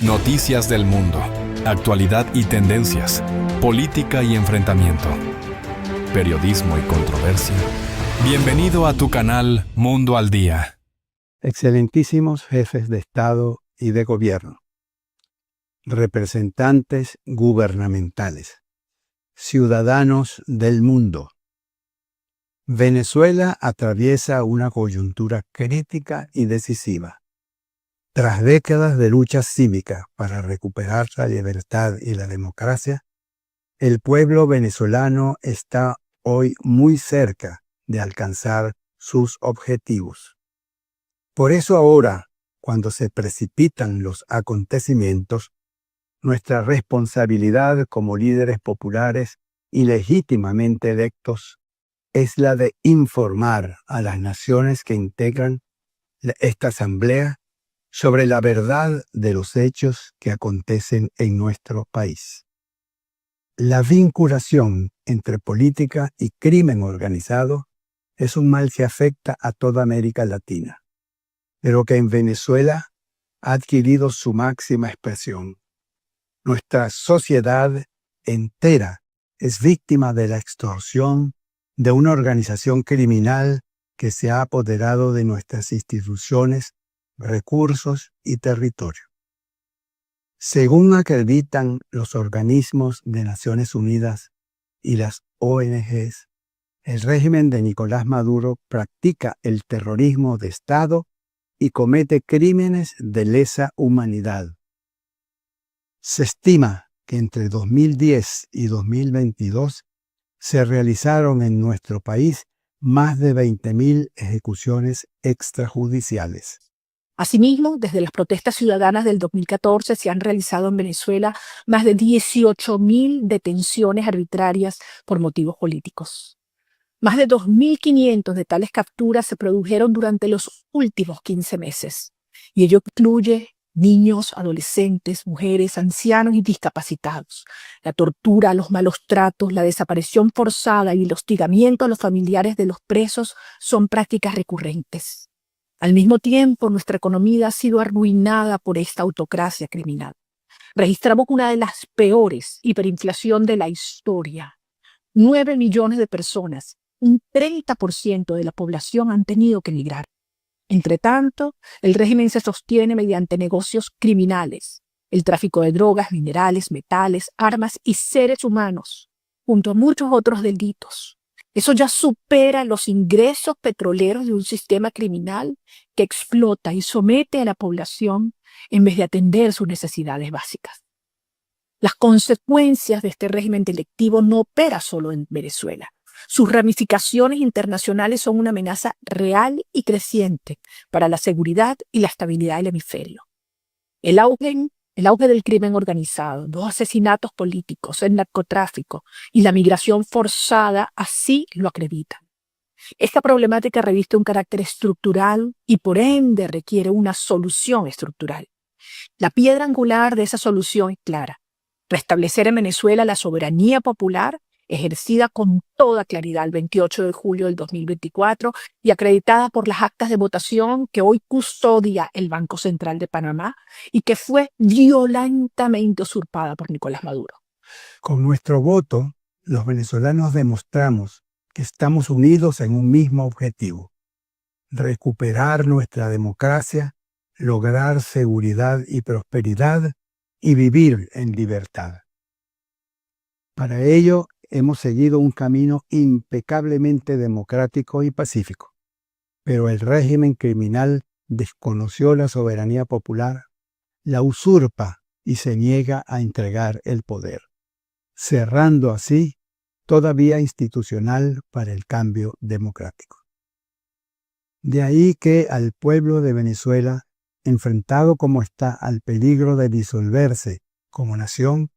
Noticias del mundo, actualidad y tendencias, política y enfrentamiento, periodismo y controversia. Bienvenido a tu canal Mundo al Día. Excelentísimos jefes de Estado y de Gobierno, representantes gubernamentales, ciudadanos del mundo. Venezuela atraviesa una coyuntura crítica y decisiva. Tras décadas de lucha cívica para recuperar la libertad y la democracia, el pueblo venezolano está hoy muy cerca de alcanzar sus objetivos. Por eso ahora, cuando se precipitan los acontecimientos, nuestra responsabilidad como líderes populares y legítimamente electos es la de informar a las naciones que integran esta asamblea sobre la verdad de los hechos que acontecen en nuestro país. La vinculación entre política y crimen organizado es un mal que afecta a toda América Latina, pero que en Venezuela ha adquirido su máxima expresión. Nuestra sociedad entera es víctima de la extorsión de una organización criminal que se ha apoderado de nuestras instituciones, recursos y territorio. Según acreditan los organismos de Naciones Unidas y las ONGs, el régimen de Nicolás Maduro practica el terrorismo de Estado y comete crímenes de lesa humanidad. Se estima que entre 2010 y 2022 se realizaron en nuestro país más de 20.000 ejecuciones extrajudiciales. Asimismo, desde las protestas ciudadanas del 2014 se han realizado en Venezuela más de 18.000 detenciones arbitrarias por motivos políticos. Más de 2.500 de tales capturas se produjeron durante los últimos 15 meses, y ello incluye niños, adolescentes, mujeres, ancianos y discapacitados. La tortura, los malos tratos, la desaparición forzada y el hostigamiento a los familiares de los presos son prácticas recurrentes. Al mismo tiempo, nuestra economía ha sido arruinada por esta autocracia criminal. Registramos una de las peores hiperinflación de la historia. 9 millones de personas, un 30% de la población han tenido que emigrar. Entre tanto, el régimen se sostiene mediante negocios criminales, el tráfico de drogas, minerales, metales, armas y seres humanos, junto a muchos otros delitos. Eso ya supera los ingresos petroleros de un sistema criminal que explota y somete a la población en vez de atender sus necesidades básicas. Las consecuencias de este régimen delictivo no operan solo en Venezuela. Sus ramificaciones internacionales son una amenaza real y creciente para la seguridad y la estabilidad del hemisferio. El auge del crimen organizado, los asesinatos políticos, el narcotráfico y la migración forzada así lo acreditan. Esta problemática reviste un carácter estructural y por ende requiere una solución estructural. La piedra angular de esa solución es clara: restablecer en Venezuela la soberanía popular ejercida con toda claridad el 28 de julio del 2024 y acreditada por las actas de votación que hoy custodia el Banco Central de Panamá y que fue violentamente usurpada por Nicolás Maduro. Con nuestro voto, los venezolanos demostramos que estamos unidos en un mismo objetivo: recuperar nuestra democracia, lograr seguridad y prosperidad y vivir en libertad. Para ello, hemos seguido un camino impecablemente democrático y pacífico, pero el régimen criminal desconoció la soberanía popular, la usurpa y se niega a entregar el poder, cerrando así toda vía institucional para el cambio democrático. De ahí que al pueblo de Venezuela, enfrentado como está al peligro de disolverse como nación,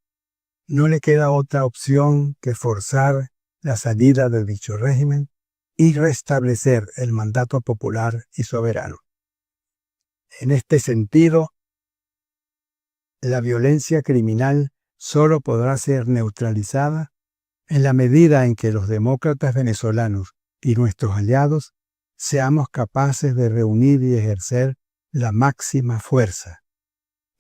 no le queda otra opción que forzar la salida de dicho régimen y restablecer el mandato popular y soberano. En este sentido, la violencia criminal solo podrá ser neutralizada en la medida en que los demócratas venezolanos y nuestros aliados seamos capaces de reunir y ejercer la máxima fuerza,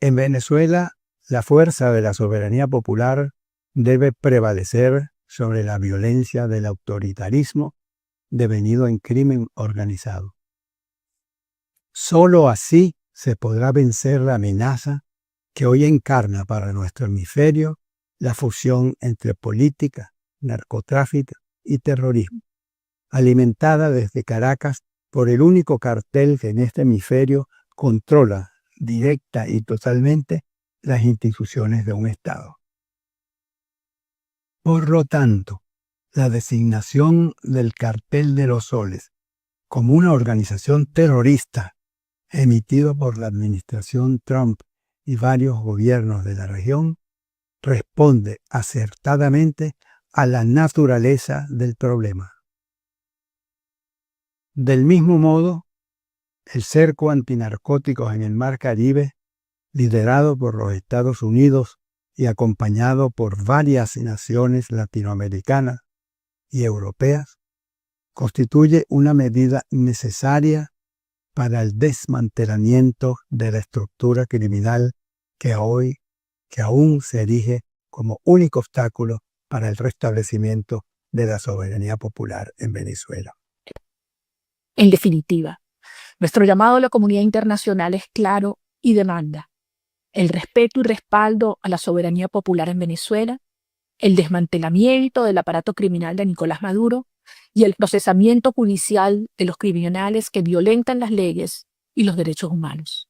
En Venezuela, la fuerza de la soberanía popular debe prevalecer sobre la violencia del autoritarismo devenido en crimen organizado. Solo así se podrá vencer la amenaza que hoy encarna para nuestro hemisferio la fusión entre política, narcotráfico y terrorismo, alimentada desde Caracas por el único cartel que en este hemisferio controla directa y totalmente las instituciones de un Estado. Por lo tanto, la designación del Cartel de los Soles como una organización terrorista emitido por la administración Trump y varios gobiernos de la región responde acertadamente a la naturaleza del problema. Del mismo modo, el cerco antinarcóticos en el Mar Caribe, liderado por los Estados Unidos y acompañado por varias naciones latinoamericanas y europeas, constituye una medida necesaria para el desmantelamiento de la estructura criminal que aún se erige como único obstáculo para el restablecimiento de la soberanía popular en Venezuela. En definitiva, nuestro llamado a la comunidad internacional es claro y demanda el respeto y respaldo a la soberanía popular en Venezuela, el desmantelamiento del aparato criminal de Nicolás Maduro y el procesamiento judicial de los criminales que violentan las leyes y los derechos humanos.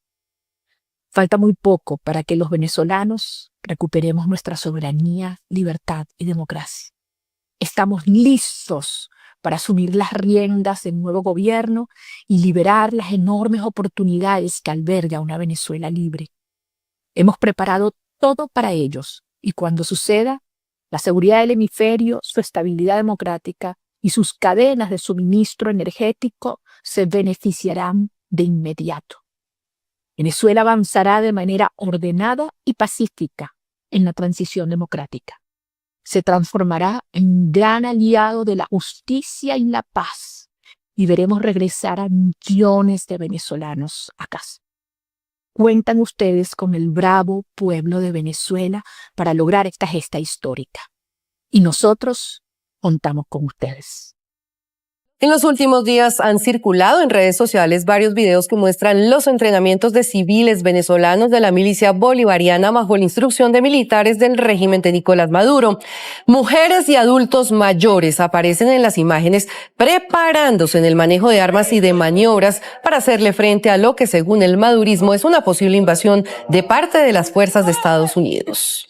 Falta muy poco para que los venezolanos recuperemos nuestra soberanía, libertad y democracia. Estamos listos para asumir las riendas del nuevo gobierno y liberar las enormes oportunidades que alberga una Venezuela libre. Hemos preparado todo para ellos y cuando suceda, la seguridad del hemisferio, su estabilidad democrática y sus cadenas de suministro energético se beneficiarán de inmediato. Venezuela avanzará de manera ordenada y pacífica en la transición democrática. Se transformará en un gran aliado de la justicia y la paz y veremos regresar a millones de venezolanos a casa. Cuentan ustedes con el bravo pueblo de Venezuela para lograr esta gesta histórica. Y nosotros contamos con ustedes. En los últimos días han circulado en redes sociales varios videos que muestran los entrenamientos de civiles venezolanos de la milicia bolivariana bajo la instrucción de militares del régimen de Nicolás Maduro. Mujeres y adultos mayores aparecen en las imágenes preparándose en el manejo de armas y de maniobras para hacerle frente a lo que, según el madurismo, es una posible invasión de parte de las fuerzas de Estados Unidos.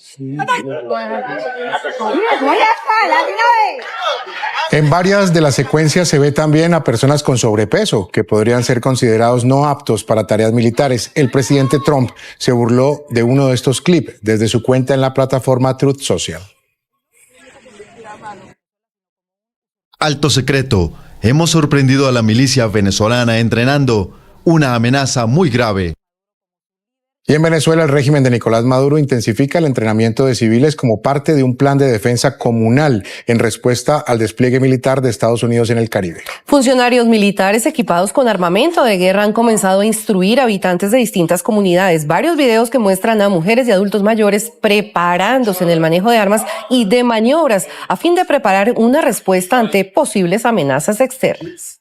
En varias de las secuencias se ve también a personas con sobrepeso que podrían ser considerados no aptos para tareas militares. El presidente Trump se burló de uno de estos clips desde su cuenta en la plataforma Truth Social. Alto secreto. Hemos sorprendido a la milicia venezolana entrenando una amenaza muy grave. Y en Venezuela, el régimen de Nicolás Maduro intensifica el entrenamiento de civiles como parte de un plan de defensa comunal en respuesta al despliegue militar de Estados Unidos en el Caribe. Funcionarios militares equipados con armamento de guerra han comenzado a instruir a habitantes de distintas comunidades. Varios videos que muestran a mujeres y adultos mayores preparándose en el manejo de armas y de maniobras a fin de preparar una respuesta ante posibles amenazas externas.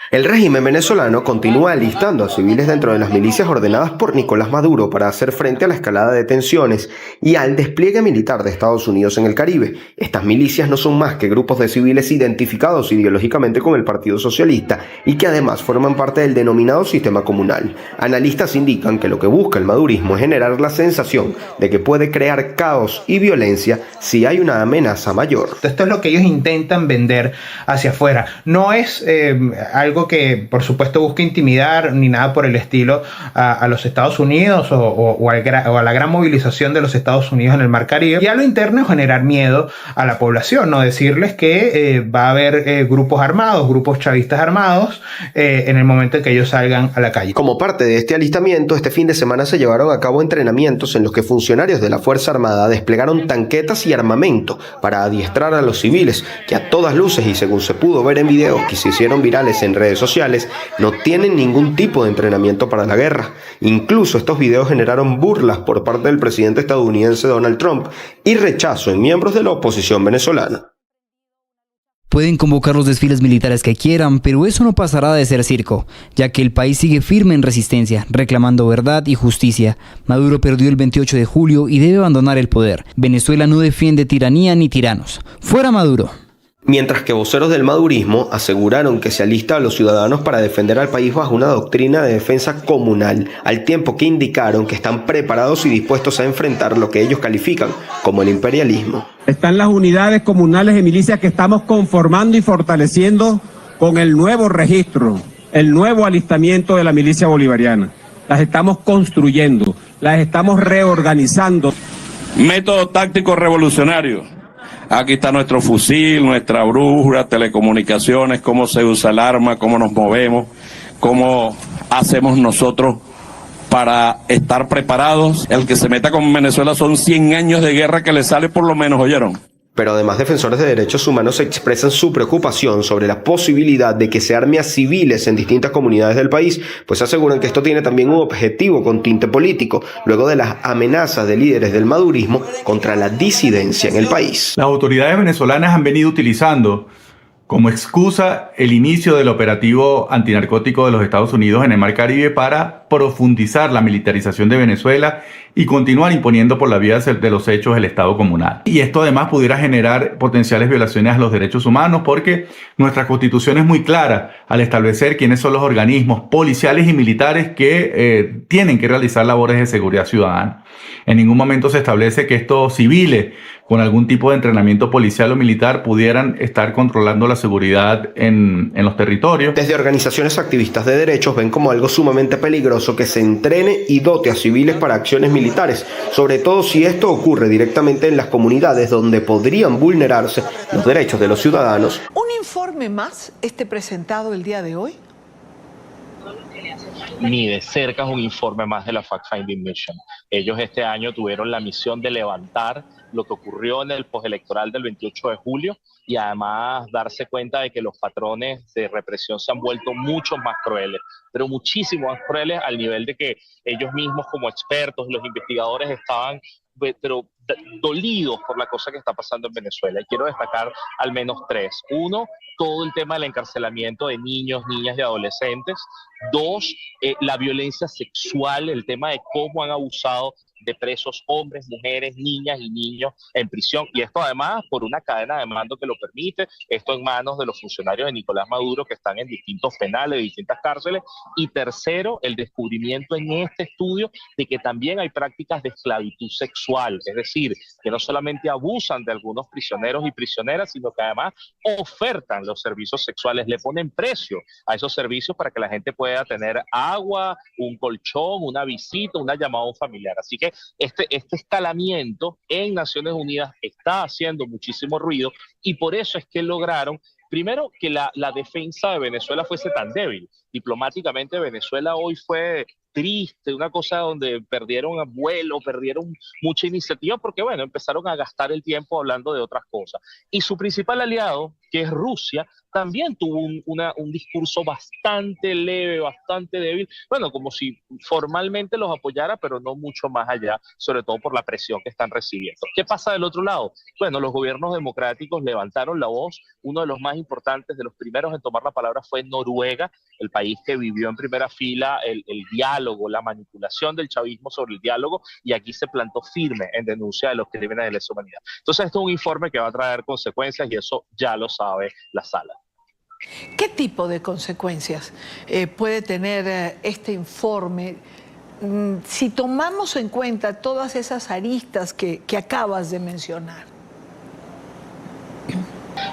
El régimen venezolano continúa alistando a civiles dentro de las milicias ordenadas por Nicolás Maduro para hacer frente a la escalada de tensiones y al despliegue militar de Estados Unidos en el Caribe. Estas milicias no son más que grupos de civiles identificados ideológicamente con el Partido Socialista y que además forman parte del denominado sistema comunal. Analistas indican que lo que busca el madurismo es generar la sensación de que puede crear caos y violencia si hay una amenaza mayor. Esto es lo que ellos intentan vender hacia afuera. No es algo que por supuesto busca intimidar ni nada por el estilo a los Estados Unidos o a la gran movilización de los Estados Unidos en el Mar Caribe. Y a lo interno generar miedo a la población, no decirles que va a haber grupos armados, grupos chavistas armados en el momento en que ellos salgan a la calle. Como parte de este alistamiento, este fin de semana se llevaron a cabo entrenamientos en los que funcionarios de la Fuerza Armada desplegaron tanquetas y armamento para adiestrar a los civiles que a todas luces y según se pudo ver en videos que se hicieron virales en redes redes sociales no tienen ningún tipo de entrenamiento para la guerra. Incluso estos videos generaron burlas por parte del presidente estadounidense Donald Trump y rechazo en miembros de la oposición venezolana. Pueden convocar los desfiles militares que quieran, pero eso no pasará de ser circo, ya que el país sigue firme en resistencia, reclamando verdad y justicia. Maduro perdió el 28 de julio y debe abandonar el poder. Venezuela no defiende tiranía ni tiranos. ¡Fuera Maduro! Mientras que voceros del madurismo aseguraron que se alista a los ciudadanos para defender al país bajo una doctrina de defensa comunal, al tiempo que indicaron que están preparados y dispuestos a enfrentar lo que ellos califican como el imperialismo. Están las unidades comunales de milicias que estamos conformando y fortaleciendo con el nuevo registro, el nuevo alistamiento de la milicia bolivariana. Las estamos construyendo, las estamos reorganizando. Método táctico revolucionario. Aquí está nuestro fusil, nuestra brújula, telecomunicaciones, cómo se usa el arma, cómo nos movemos, cómo hacemos nosotros para estar preparados. El que se meta con Venezuela son 100 años de guerra que le sale por lo menos, ¿oyeron? Pero además, defensores de derechos humanos expresan su preocupación sobre la posibilidad de que se arme a civiles en distintas comunidades del país, pues aseguran que esto tiene también un objetivo con tinte político, luego de las amenazas de líderes del madurismo contra la disidencia en el país. Las autoridades venezolanas han venido utilizando como excusa el inicio del operativo antinarcótico de los Estados Unidos en el Mar Caribe para profundizar la militarización de Venezuela y continuar imponiendo por la vía de los hechos el Estado comunal. Y esto además pudiera generar potenciales violaciones a los derechos humanos, porque nuestra Constitución es muy clara al establecer quiénes son los organismos policiales y militares que tienen que realizar labores de seguridad ciudadana. En ningún momento se establece que estos civiles con algún tipo de entrenamiento policial o militar pudieran estar controlando la seguridad en los territorios. Desde organizaciones activistas de derechos ven como algo sumamente peligroso que se entrene y dote a civiles para acciones militares, sobre todo si esto ocurre directamente en las comunidades donde podrían vulnerarse los derechos de los ciudadanos. ¿Un informe más presentado el día de hoy? Ni de cerca es un informe más de la Fact-Finding Mission. Ellos este año tuvieron la misión de levantar lo que ocurrió en el postelectoral del 28 de julio y además darse cuenta de que los patrones de represión se han vuelto mucho más crueles, pero muchísimo más crueles, al nivel de que ellos mismos como expertos, los investigadores, estaban pero dolidos por la cosa que está pasando en Venezuela. Y quiero destacar al menos tres. Uno, todo el tema del encarcelamiento de niños, niñas y adolescentes. Dos, la violencia sexual, el tema de cómo han abusado de presos hombres, mujeres, niñas y niños en prisión. Y esto además por una cadena de mando que lo permite, esto en manos de los funcionarios de Nicolás Maduro que están en distintos penales, de distintas cárceles. Y tercero, el descubrimiento en este estudio de que también hay prácticas de esclavitud sexual, es decir, que no solamente abusan de algunos prisioneros y prisioneras, sino que además ofertan los servicios sexuales, le ponen precio a esos servicios para que la gente pueda tener agua, un colchón, una visita, una llamada a un familiar. Así que este escalamiento en Naciones Unidas está haciendo muchísimo ruido y por eso es que lograron, primero, que la defensa de Venezuela fuese tan débil. Diplomáticamente Venezuela hoy fue triste, una cosa donde perdieron vuelo, perdieron mucha iniciativa porque, bueno, empezaron a gastar el tiempo hablando de otras cosas. Y su principal aliado, que es Rusia, también tuvo un discurso bastante leve, bastante débil, bueno, como si formalmente los apoyara, pero no mucho más allá, sobre todo por la presión que están recibiendo. ¿Qué pasa del otro lado? Bueno, los gobiernos democráticos levantaron la voz. Uno de los más importantes, de los primeros en tomar la palabra, fue Noruega, el país que vivió en primera fila el diálogo, la manipulación del chavismo sobre el diálogo, y aquí se plantó firme en denuncia de los crímenes de lesa humanidad. Entonces, esto es un informe que va a traer consecuencias y eso ya lo sabe la sala. ¿Qué tipo de consecuencias puede tener este informe si tomamos en cuenta todas esas aristas que acabas de mencionar?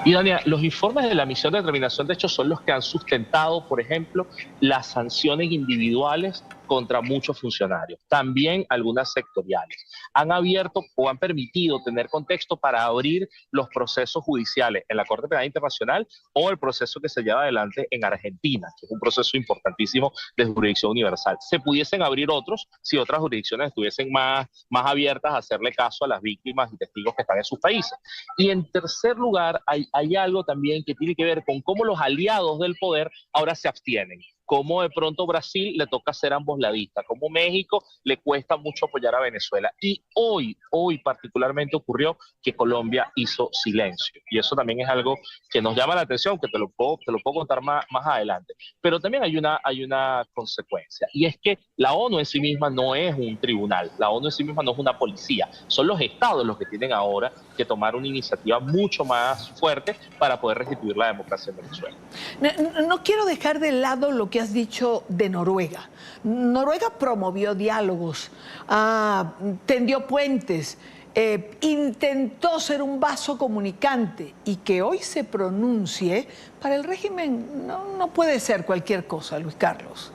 Y Dania, los informes de la misión de determinación de hechos son los que han sustentado, por ejemplo, las sanciones individuales contra muchos funcionarios, también algunas sectoriales. Han abierto o han permitido tener contexto para abrir los procesos judiciales en la Corte Penal Internacional o el proceso que se lleva adelante en Argentina, que es un proceso importantísimo de jurisdicción universal. Se pudiesen abrir otros si otras jurisdicciones estuviesen más abiertas a hacerle caso a las víctimas y testigos que están en sus países. Y en tercer lugar, hay algo también que tiene que ver con cómo los aliados del poder ahora se abstienen. Cómo de pronto Brasil le toca ser ambos ladistas, cómo México le cuesta mucho apoyar a Venezuela. Y hoy particularmente ocurrió que Colombia hizo silencio. Y eso también es algo que nos llama la atención, que te lo puedo contar más adelante. Pero también hay una consecuencia, y es que la ONU en sí misma no es un tribunal, la ONU en sí misma no es una policía. Son los estados los que tienen ahora que tomar una iniciativa mucho más fuerte para poder restituir la democracia en Venezuela. No quiero dejar de lado lo que has dicho de Noruega. Noruega promovió diálogos, tendió puentes, intentó ser un vaso comunicante, y que hoy se pronuncie para el régimen no puede ser cualquier cosa, Luis Carlos.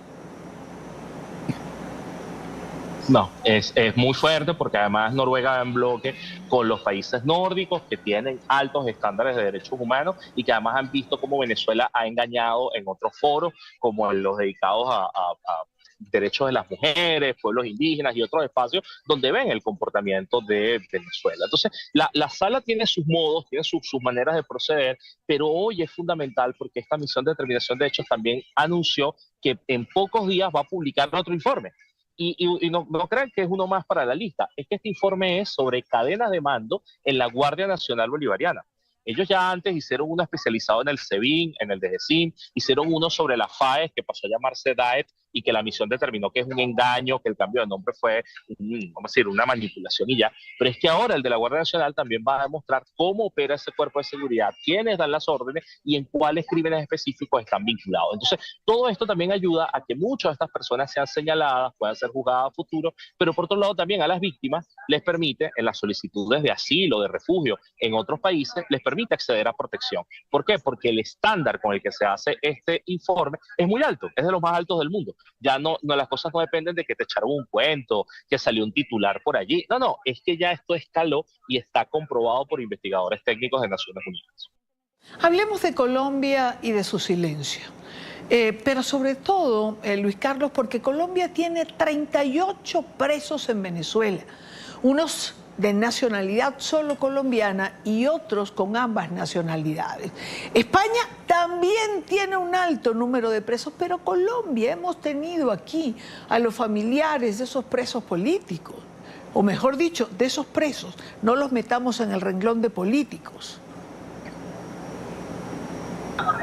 No, es muy fuerte, porque además Noruega va en bloque con los países nórdicos que tienen altos estándares de derechos humanos y que además han visto cómo Venezuela ha engañado en otros foros, como en los dedicados a derechos de las mujeres, pueblos indígenas y otros espacios donde ven el comportamiento de Venezuela. Entonces, la sala tiene sus modos, tiene sus maneras de proceder, pero hoy es fundamental porque esta misión de determinación de hechos también anunció que en pocos días va a publicar otro informe. Y no crean que es uno más para la lista, es que este informe es sobre cadenas de mando en la Guardia Nacional Bolivariana. Ellos ya antes hicieron uno especializado en el SEBIN, en el DGCIM, hicieron uno sobre la FAES, que pasó a llamarse DAET, y que la misión determinó que es un engaño, que el cambio de nombre fue, vamos a decir, una manipulación y ya. Pero es que ahora el de la Guardia Nacional también va a demostrar cómo opera ese cuerpo de seguridad, quiénes dan las órdenes y en cuáles crímenes específicos están vinculados. Entonces, todo esto también ayuda a que muchas de estas personas sean señaladas, puedan ser juzgadas a futuro, pero por otro lado también a las víctimas les permite, en las solicitudes de asilo, de refugio en otros países, les permite acceder a protección. ¿Por qué? Porque el estándar con el que se hace este informe es muy alto, es de los más altos del mundo. Ya no las cosas no dependen de que te echaron un cuento, que salió un titular por allí. No, es que ya esto escaló y está comprobado por investigadores técnicos de Naciones Unidas. Hablemos de Colombia y de su silencio. Pero sobre todo, Luis Carlos, porque Colombia tiene 38 presos en Venezuela, unos de nacionalidad solo colombiana y otros con ambas nacionalidades. España también tiene un alto número de presos, pero Colombia hemos tenido aquí a los familiares de esos presos políticos, o mejor dicho, de esos presos. No los metamos en el renglón de políticos.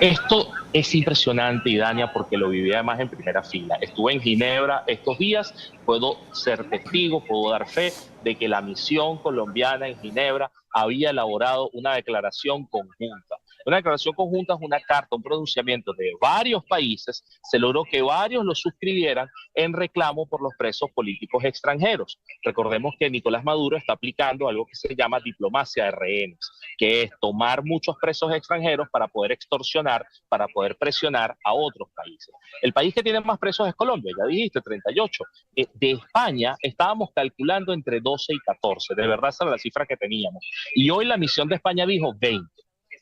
Esto es impresionante, Idania, porque lo viví además en primera fila. Estuve en Ginebra estos días, puedo ser testigo, puedo dar fe de que la misión colombiana en Ginebra había elaborado una declaración conjunta. Una declaración conjunta es una carta, un pronunciamiento de varios países, se logró que varios lo suscribieran en reclamo por los presos políticos extranjeros. Recordemos que Nicolás Maduro está aplicando algo que se llama diplomacia de rehenes, que es tomar muchos presos extranjeros para poder extorsionar, para poder presionar a otros países. El país que tiene más presos es Colombia, ya dijiste, 38. De España estábamos calculando entre 12 y 14, de verdad esa era la cifra que teníamos. Y hoy la misión de España dijo 20.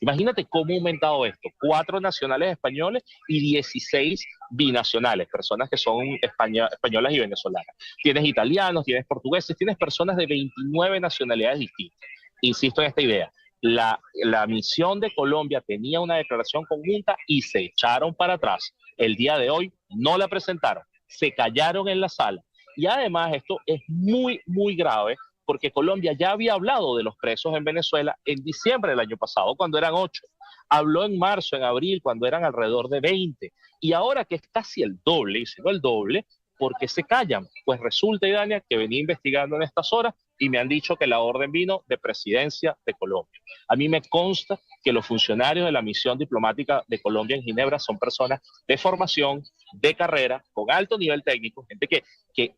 Imagínate cómo ha aumentado esto, 4 nacionales españoles y 16 binacionales, personas que son españolas y venezolanas. Tienes italianos, tienes portugueses, tienes personas de 29 nacionalidades distintas. Insisto en esta idea, la misión de Colombia tenía una declaración conjunta y se echaron para atrás. El día de hoy no la presentaron, se callaron en la sala. Y además esto es muy, muy grave, porque Colombia ya había hablado de los presos en Venezuela en diciembre del año pasado, cuando eran 8. Habló en marzo, en abril, cuando eran alrededor de 20. Y ahora que es casi el doble, y si no el doble, ¿por qué se callan? Pues resulta, Idania, que venía investigando en estas horas y me han dicho que la orden vino de Presidencia de Colombia. A mí me consta que los funcionarios de la misión diplomática de Colombia en Ginebra son personas de formación, de carrera, con alto nivel técnico, gente que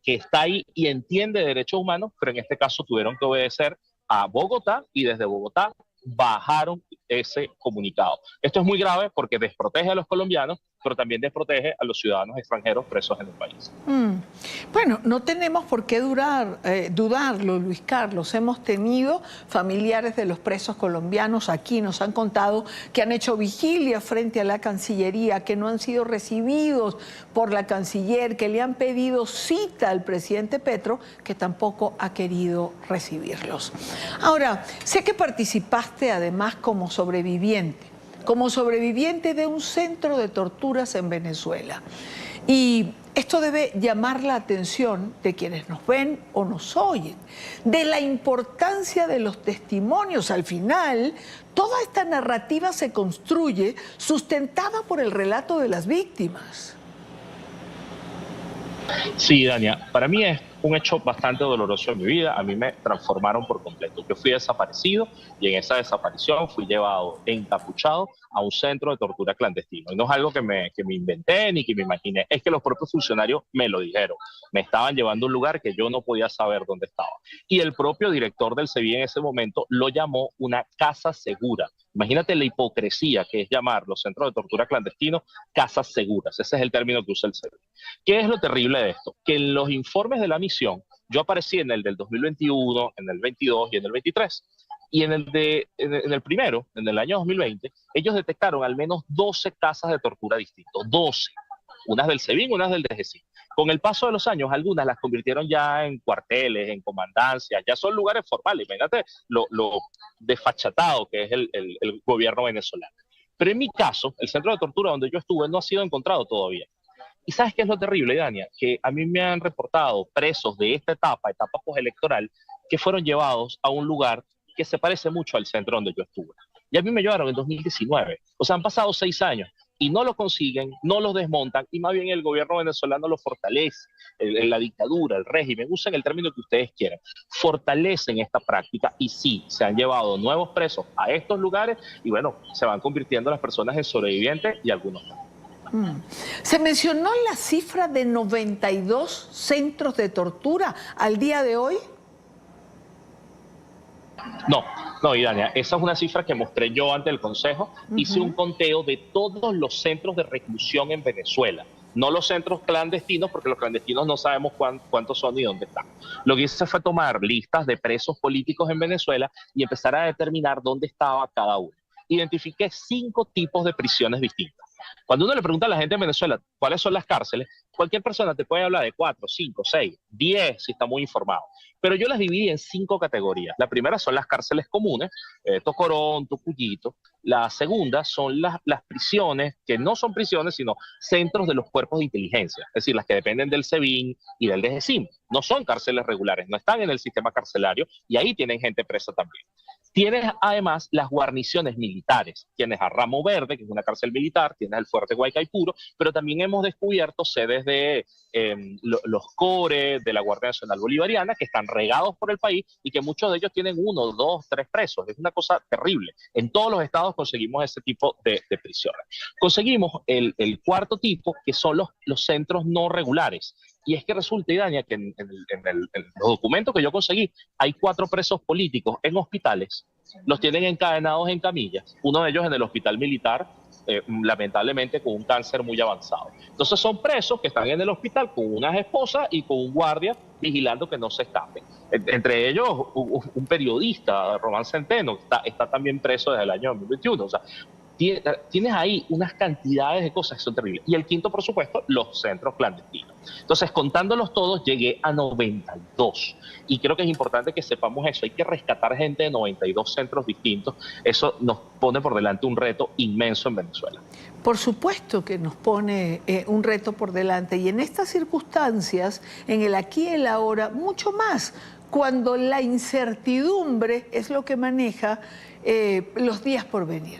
está ahí y entiende derechos humanos, pero en este caso tuvieron que obedecer a Bogotá y desde Bogotá bajaron ese comunicado. Esto es muy grave porque desprotege a los colombianos pero también desprotege a los ciudadanos extranjeros presos en el país. Bueno, no tenemos por qué dudarlo, Luis Carlos. Hemos tenido familiares de los presos colombianos aquí, nos han contado que han hecho vigilia frente a la Cancillería, que no han sido recibidos por la canciller, que le han pedido cita al presidente Petro, que tampoco ha querido recibirlos. Ahora, sé que participaste además como sobreviviente de un centro de torturas en Venezuela. Y esto debe llamar la atención de quienes nos ven o nos oyen, de la importancia de los testimonios. Al final, toda esta narrativa se construye sustentada por el relato de las víctimas. Sí, Dania, para mí es un hecho bastante doloroso en mi vida. A mí me transformaron por completo. Yo fui desaparecido y en esa desaparición fui llevado encapuchado a un centro de tortura clandestino. Y no es algo que me inventé ni que me imaginé, es que los propios funcionarios me lo dijeron. Me estaban llevando a un lugar que yo no podía saber dónde estaba. Y el propio director del CEBI en ese momento lo llamó una casa segura. Imagínate la hipocresía que es llamar los centros de tortura clandestinos casas seguras. Ese es el término que usa el CEBI. ¿Qué es lo terrible de esto? Que en los informes de la misión, yo aparecí en el del 2021, en el 22 y en el 23. Y en el primero, en el año 2020, ellos detectaron al menos 12 casas de tortura distintas, 12. Unas del SEBIN, unas del DGCIN. Con el paso de los años, algunas las convirtieron ya en cuarteles, en comandancias, ya son lugares formales. Imagínate lo desfachatado que es el gobierno venezolano. Pero en mi caso, el centro de tortura donde yo estuve no ha sido encontrado todavía. ¿Y sabes qué es lo terrible, Dania? Que a mí me han reportado presos de esta etapa postelectoral, que fueron llevados a un lugar que se parece mucho al centro donde yo estuve. Y a mí me llevaron en 2019. O sea, han pasado 6 años y no lo consiguen, no los desmontan y más bien el gobierno venezolano lo fortalece. La dictadura, el régimen, usen el término que ustedes quieran, fortalecen esta práctica y sí, se han llevado nuevos presos a estos lugares y bueno, se van convirtiendo las personas en sobrevivientes y algunos no. Se mencionó la cifra de 92 centros de tortura al día de hoy. No, Idania, esa es una cifra que mostré yo ante el Consejo. Hice un conteo de todos los centros de reclusión en Venezuela. No los centros clandestinos, porque los clandestinos no sabemos cuántos son ni dónde están. Lo que hice fue tomar listas de presos políticos en Venezuela y empezar a determinar dónde estaba cada uno. Identifiqué 5 tipos de prisiones distintas. Cuando uno le pregunta a la gente en Venezuela cuáles son las cárceles, cualquier persona te puede hablar de 4, 5, 6, 10 si está muy informado. Pero yo las dividí en 5 categorías. La primera son las cárceles comunes, Tocorón, Tocuyito. La segunda son las prisiones, que no son prisiones, sino centros de los cuerpos de inteligencia, es decir, las que dependen del SEBIN y del DGCIN. No son cárceles regulares, no están en el sistema carcelario y ahí tienen gente presa también. Tienes además las guarniciones militares, tienes a Ramo Verde, que es una cárcel militar, tienes el Fuerte Guaycaipuro, pero también hemos descubierto sedes de los CORE, de la Guardia Nacional Bolivariana, que están regados por el país y que muchos de ellos tienen 1, 2, 3 presos. Es una cosa terrible. En todos los estados conseguimos ese tipo de prisiones. Conseguimos el cuarto tipo, que son los centros no regulares. Y es que resulta, Idania, que en los documentos que yo conseguí, hay 4 presos políticos en hospitales, los tienen encadenados en camillas, uno de ellos en el hospital militar, lamentablemente con un cáncer muy avanzado. Entonces son presos que están en el hospital con unas esposas y con un guardia vigilando que no se escapen. Entre ellos, un periodista, Román Centeno, está también preso desde el año 2021. O sea, tienes ahí unas cantidades de cosas que son terribles. Y el quinto, por supuesto, los centros clandestinos. Entonces, contándolos todos, llegué a 92. Y creo que es importante que sepamos eso. Hay que rescatar gente de 92 centros distintos. Eso nos pone por delante un reto inmenso en Venezuela. Por supuesto que nos pone un reto por delante. Y en estas circunstancias, en el aquí y el ahora, mucho más, cuando la incertidumbre es lo que maneja los días por venir.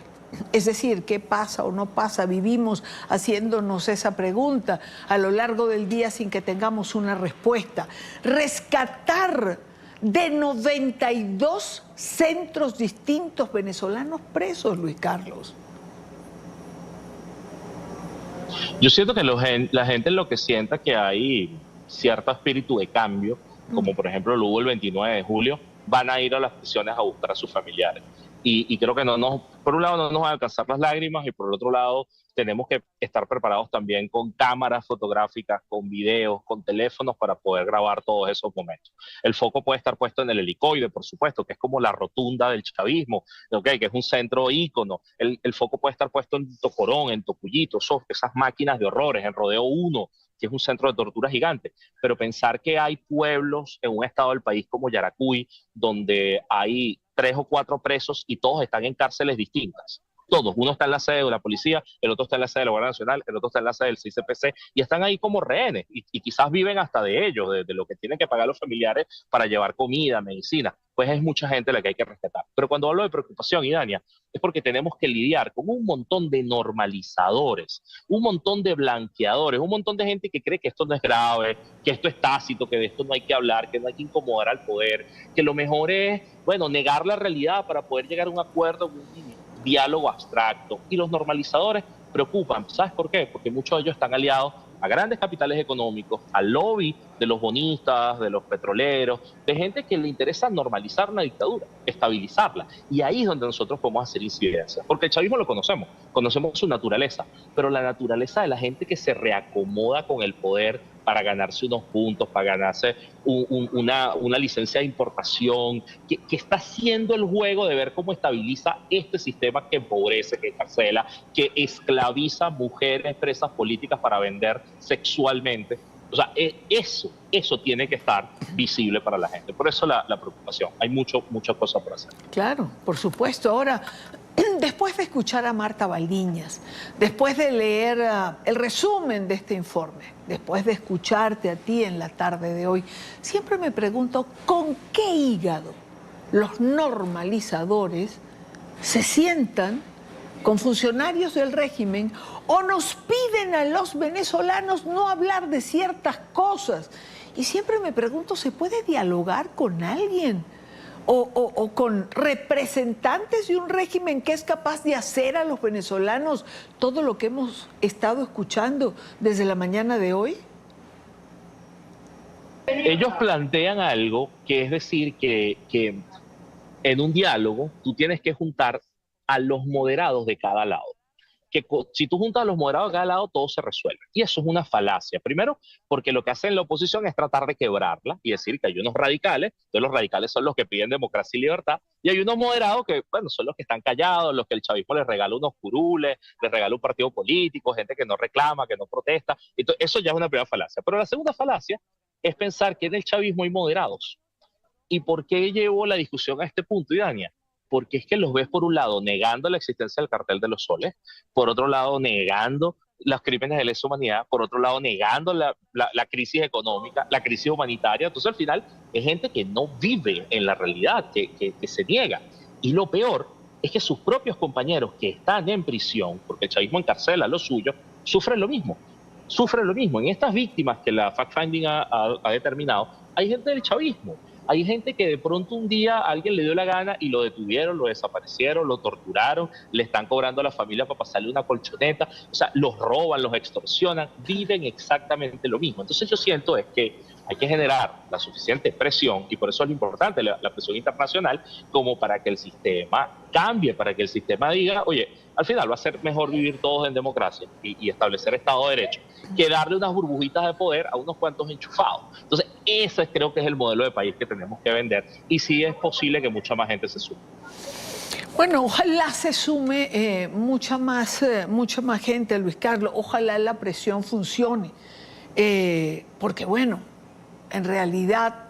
Es decir, ¿qué pasa o no pasa? Vivimos haciéndonos esa pregunta a lo largo del día sin que tengamos una respuesta. Rescatar de 92 centros distintos venezolanos presos, Luis Carlos. Yo siento que la gente lo que sienta que hay cierto espíritu de cambio, como por ejemplo lo hubo el 29 de julio, van a ir a las prisiones a buscar a sus familiares. Y creo que por un lado no nos van a alcanzar las lágrimas y por el otro lado tenemos que estar preparados también con cámaras fotográficas, con videos, con teléfonos para poder grabar todos esos momentos. El foco puede estar puesto en el Helicoide, por supuesto, que es como la rotunda del chavismo, ¿okay? Que es un centro ícono. El foco puede estar puesto en Tocorón, en Tocuyito, esas máquinas de horrores, en Rodeo 1, que es un centro de tortura gigante. Pero pensar que hay pueblos en un estado del país como Yaracuy, donde hay 3 o 4 presos y todos están en cárceles distintas. Todos, uno está en la sede de la policía, el otro está en la sede de la Guardia Nacional, el otro está en la sede del CICPC, y están ahí como rehenes, y quizás viven hasta de ellos, de lo que tienen que pagar los familiares para llevar comida, medicina. Pues es mucha gente la que hay que respetar. Pero cuando hablo de preocupación, Idania, es porque tenemos que lidiar con un montón de normalizadores, un montón de blanqueadores, un montón de gente que cree que esto no es grave, que esto es tácito, que de esto no hay que hablar, que no hay que incomodar al poder, que lo mejor es, bueno, negar la realidad para poder llegar a un acuerdo, un diálogo abstracto. Y los normalizadores preocupan. ¿Sabes por qué? Porque muchos de ellos están aliados a grandes capitales económicos, al lobby de los bonistas, de los petroleros, de gente que le interesa normalizar una dictadura, estabilizarla. Y ahí es donde nosotros podemos hacer incidencias. Porque el chavismo lo conocemos su naturaleza, pero la naturaleza de la gente que se reacomoda con el poder para ganarse unos puntos, para ganarse una licencia de importación, que está haciendo el juego de ver cómo estabiliza este sistema que empobrece, que encarcela, que esclaviza mujeres presas políticas para vender sexualmente. O sea, eso tiene que estar visible para la gente. Por eso la preocupación. Hay muchas cosas por hacer. Claro, por supuesto. Ahora, después de escuchar a Marta Valdiñas, después de leer el resumen de este informe, después de escucharte a ti en la tarde de hoy, siempre me pregunto con qué hígado los normalizadores se sientan con funcionarios del régimen o nos piden a los venezolanos no hablar de ciertas cosas. Y siempre me pregunto, ¿se puede dialogar con alguien? O con representantes de un régimen que es capaz de hacer a los venezolanos todo lo que hemos estado escuchando desde la mañana de hoy. Ellos plantean algo que es decir que en un diálogo tú tienes que juntar a los moderados de cada lado. Que si tú juntas a los moderados de cada lado, todo se resuelve. Y eso es una falacia. Primero, porque lo que hace la oposición es tratar de quebrarla y decir que hay unos radicales, entonces los radicales son los que piden democracia y libertad, y hay unos moderados que, bueno, son los que están callados, los que el chavismo les regala unos curules, les regala un partido político, gente que no reclama, que no protesta. Entonces, eso ya es una primera falacia. Pero la segunda falacia es pensar que en el chavismo hay moderados. ¿Y por qué llevo la discusión a este punto, Idania? Porque es que los ves por un lado negando la existencia del cartel de los soles, por otro lado negando los crímenes de lesa humanidad, por otro lado negando la crisis económica, la crisis humanitaria. Entonces al final es gente que no vive en la realidad, que se niega. Y lo peor es que sus propios compañeros que están en prisión, porque el chavismo encarcela a los suyos, sufren lo mismo. En estas víctimas que la fact-finding ha determinado, hay gente del chavismo. Hay gente que de pronto un día alguien le dio la gana y lo detuvieron, lo desaparecieron, lo torturaron, le están cobrando a la familia para pasarle una colchoneta, o sea, los roban, los extorsionan, viven exactamente lo mismo. Entonces yo siento es que hay que generar la suficiente presión, y por eso es lo importante la presión internacional, como para que el sistema cambie, para que el sistema diga, oye, al final va a ser mejor vivir todos en democracia y establecer Estado de Derecho, que darle unas burbujitas de poder a unos cuantos enchufados. Entonces, ese creo que es el modelo de país que tenemos que vender, y sí es posible que mucha más gente se sume. Bueno, ojalá se sume mucha más gente, Luis Carlos. Ojalá la presión funcione, porque bueno, en realidad,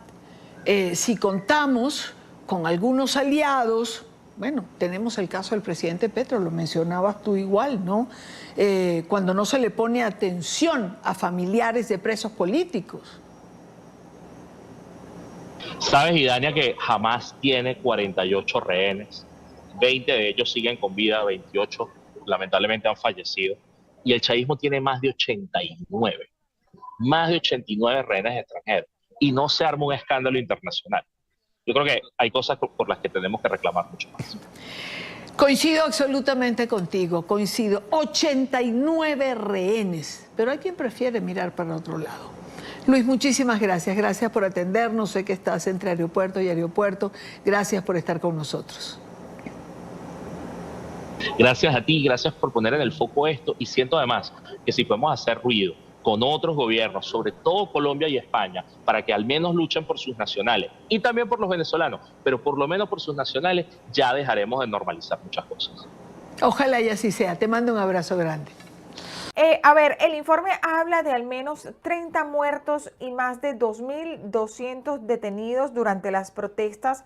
si contamos con algunos aliados, bueno, tenemos el caso del presidente Petro, lo mencionabas tú igual, ¿no? Cuando no se le pone atención a familiares de presos políticos. Sabes, Idania, que jamás tiene 48 rehenes, 20 de ellos siguen con vida, 28 lamentablemente han fallecido, y el chavismo tiene más de 89 rehenes extranjeros, y no se arma un escándalo internacional. Yo creo que hay cosas por las que tenemos que reclamar mucho más. Coincido absolutamente contigo, 89 rehenes, pero hay quien prefiere mirar para otro lado. Luis, muchísimas gracias. Gracias por atendernos. Sé que estás entre aeropuerto y aeropuerto. Gracias por estar con nosotros. Gracias a ti, gracias por poner en el foco esto, y siento además que si podemos hacer ruido con otros gobiernos, sobre todo Colombia y España, para que al menos luchen por sus nacionales y también por los venezolanos, pero por lo menos por sus nacionales, ya dejaremos de normalizar muchas cosas. Ojalá y así sea. Te mando un abrazo grande. A ver, el informe habla de al menos 30 muertos y más de 2.200 detenidos durante las protestas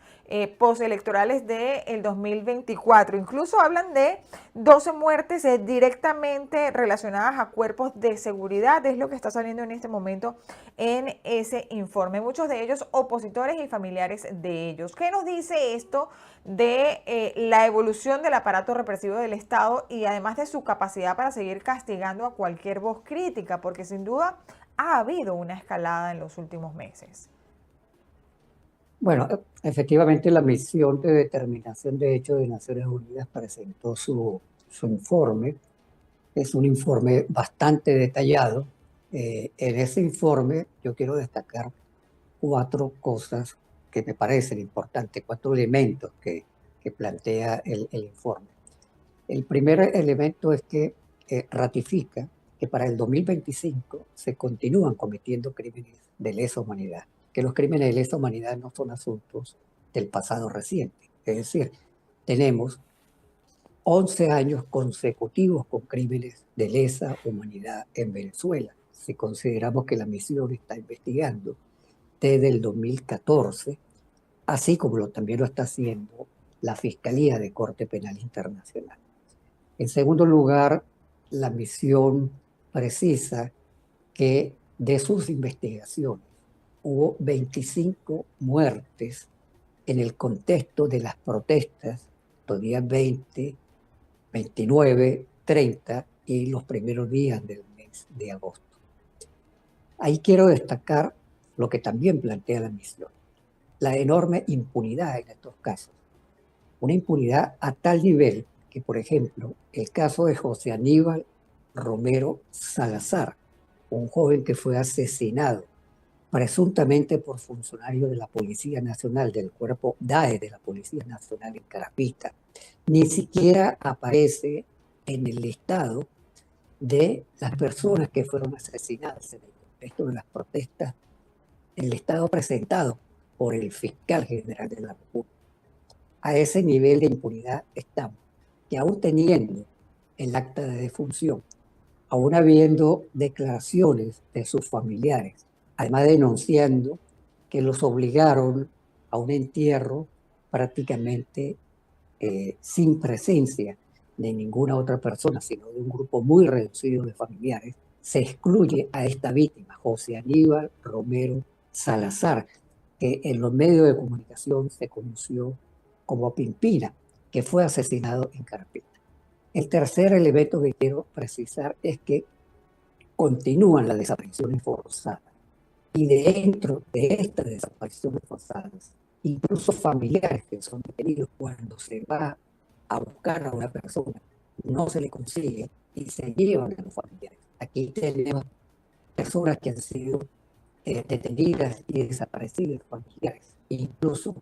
postelectorales del 2024. Incluso hablan de 12 muertes directamente relacionadas a cuerpos de seguridad. Es lo que está saliendo en este momento en ese informe. Muchos de ellos opositores y familiares de ellos. ¿Qué nos dice esto de la evolución del aparato represivo del Estado y además de su capacidad para seguir castigando a cualquier voz crítica? Porque sin duda ha habido una escalada en los últimos meses. Bueno, efectivamente la misión de determinación de hechos de Naciones Unidas presentó su informe. Es un informe bastante detallado. En ese informe yo quiero destacar 4 cosas que me parecen importantes, 4 elementos que plantea el informe. El primer elemento es que ratifica que para el 2025 se continúan cometiendo crímenes de lesa humanidad, que los crímenes de lesa humanidad no son asuntos del pasado reciente. Es decir, tenemos 11 años consecutivos con crímenes de lesa humanidad en Venezuela. Si consideramos que la misión está investigando desde el 2014, así como también lo está haciendo la Fiscalía de Corte Penal Internacional. En segundo lugar, la misión precisa que de sus investigaciones hubo 25 muertes en el contexto de las protestas los días 20, 29, 30 y los primeros días del mes de agosto. Ahí quiero destacar lo que también plantea la misión, la enorme impunidad en estos casos. Una impunidad a tal nivel que, por ejemplo, el caso de José Aníbal Romero Salazar, un joven que fue asesinado presuntamente por funcionarios de la Policía Nacional, del cuerpo DAE de la Policía Nacional en Carapita, ni siquiera aparece en el listado de las personas que fueron asesinadas en el contexto de las protestas, en el listado presentado por el fiscal general de la República. A ese nivel de impunidad estamos, que aún teniendo el acta de defunción, aún habiendo declaraciones de sus familiares, además denunciando que los obligaron a un entierro prácticamente sin presencia de ninguna otra persona, sino de un grupo muy reducido de familiares, se excluye a esta víctima, José Aníbal Romero Salazar, que en los medios de comunicación se conoció como Pimpina, que fue asesinado en Carapita. El tercer elemento que quiero precisar es que continúan las desapariciones forzadas. Y dentro de estas desapariciones forzadas, incluso familiares que son detenidos, cuando se va a buscar a una persona, no se le consigue y se llevan a los familiares. Aquí tenemos personas que han sido detenidas y desaparecidas familiares, incluso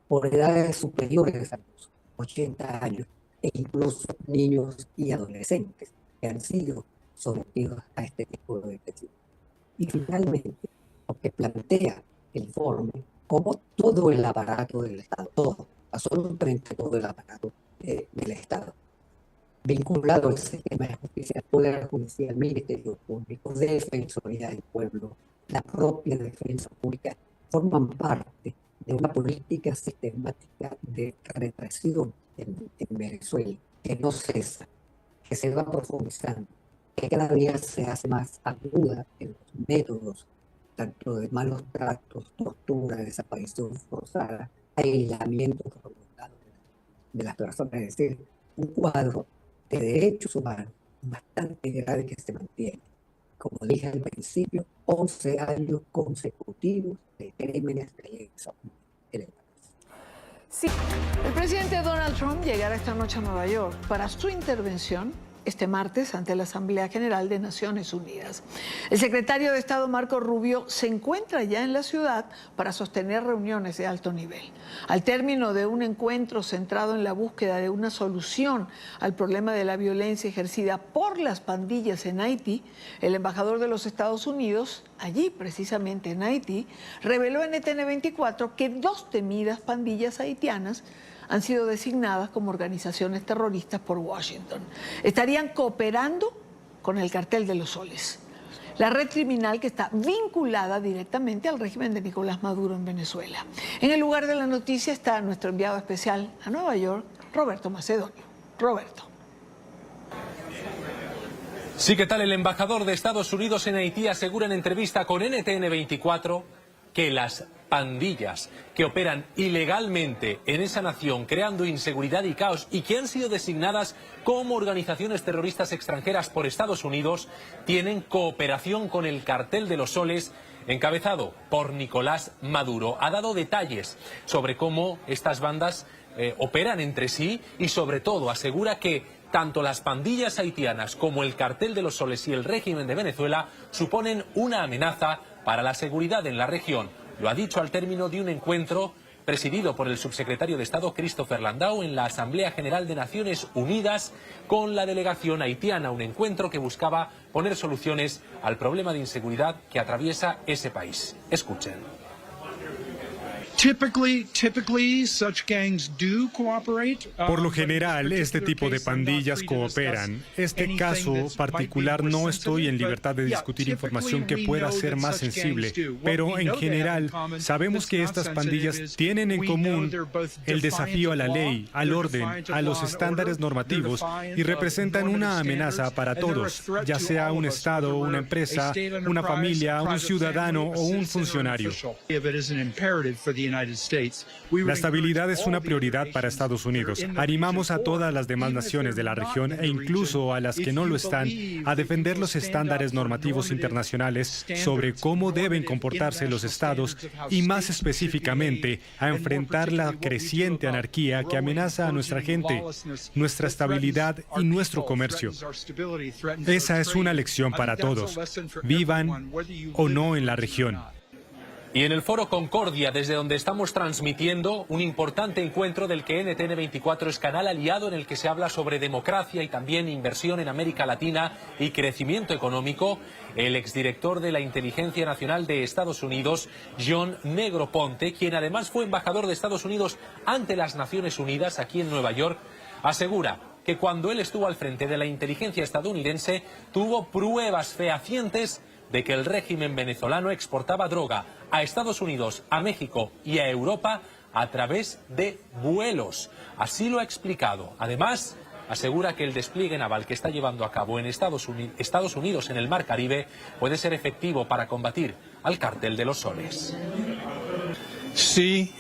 por edades superiores a los 80 años, e incluso niños y adolescentes que han sido sometidos a este tipo de detención. Y finalmente, lo que plantea el informe, como todo el aparato del Estado, todo, absolutamente todo el aparato del Estado, vinculado al sistema de justicia, poder judicial, Ministerio Público, Defensoría del Pueblo, la propia defensa pública, forman parte de una política sistemática de represión en Venezuela, que no cesa, que se va profundizando, que cada día se hace más aguda en los métodos, tanto de malos tratos, tortura, desaparición forzada, aislamiento prolongado de las personas, es decir, un cuadro de derechos humanos bastante grave que se mantiene. Como dije al principio, 11 años consecutivos de crímenes de lesa humanidad. Sí, el presidente Donald Trump llegará esta noche a Nueva York. Para su intervención, este martes ante la Asamblea General de Naciones Unidas. El secretario de Estado Marco Rubio se encuentra ya en la ciudad para sostener reuniones de alto nivel. Al término de un encuentro centrado en la búsqueda de una solución al problema de la violencia ejercida por las pandillas en Haití, el embajador de los Estados Unidos, allí precisamente en Haití, reveló en NTN24 que 2 temidas pandillas haitianas han sido designadas como organizaciones terroristas por Washington. Estarían cooperando con el Cartel de los Soles, la red criminal que está vinculada directamente al régimen de Nicolás Maduro en Venezuela. En el lugar de la noticia está nuestro enviado especial a Nueva York, Roberto Macedonio. Roberto. Sí, ¿qué tal? El embajador de Estados Unidos en Haití asegura en entrevista con NTN24 que las pandillas que operan ilegalmente en esa nación, creando inseguridad y caos, y que han sido designadas como organizaciones terroristas extranjeras por Estados Unidos, tienen cooperación con el Cartel de los Soles, encabezado por Nicolás Maduro. Ha dado detalles sobre cómo estas bandas operan entre sí y, sobre todo, asegura que tanto las pandillas haitianas como el Cartel de los Soles y el régimen de Venezuela suponen una amenaza para la seguridad en la región. Lo ha dicho al término de un encuentro presidido por el subsecretario de Estado Christopher Landau en la Asamblea General de Naciones Unidas con la delegación haitiana, un encuentro que buscaba poner soluciones al problema de inseguridad que atraviesa ese país. Escuchen. Por lo general, este tipo de pandillas cooperan. Este caso particular no estoy en libertad de discutir información que pueda ser más sensible, pero en general sabemos que estas pandillas tienen en común el desafío a la ley, al orden, a los estándares normativos y representan una amenaza para todos, ya sea un Estado, una empresa, una familia, un ciudadano o un funcionario. La estabilidad es una prioridad para Estados Unidos. Animamos a todas las demás naciones de la región e incluso a las que no lo están a defender los estándares normativos internacionales sobre cómo deben comportarse los estados y, más específicamente, a enfrentar la creciente anarquía que amenaza a nuestra gente, nuestra estabilidad y nuestro comercio. Esa es una lección para todos, vivan o no en la región. Y en el Foro Concordia, desde donde estamos transmitiendo un importante encuentro del que NTN24 es canal aliado, en el que se habla sobre democracia y también inversión en América Latina y crecimiento económico, el exdirector de la Inteligencia Nacional de Estados Unidos, John Negroponte, quien además fue embajador de Estados Unidos ante las Naciones Unidas aquí en Nueva York, asegura que cuando él estuvo al frente de la inteligencia estadounidense tuvo pruebas fehacientes de que el régimen venezolano exportaba droga a Estados Unidos, a México y a Europa a través de vuelos. Así lo ha explicado. Además, asegura que el despliegue naval que está llevando a cabo en Estados Unidos en el Mar Caribe puede ser efectivo para combatir al Cartel de los Soles. Sí,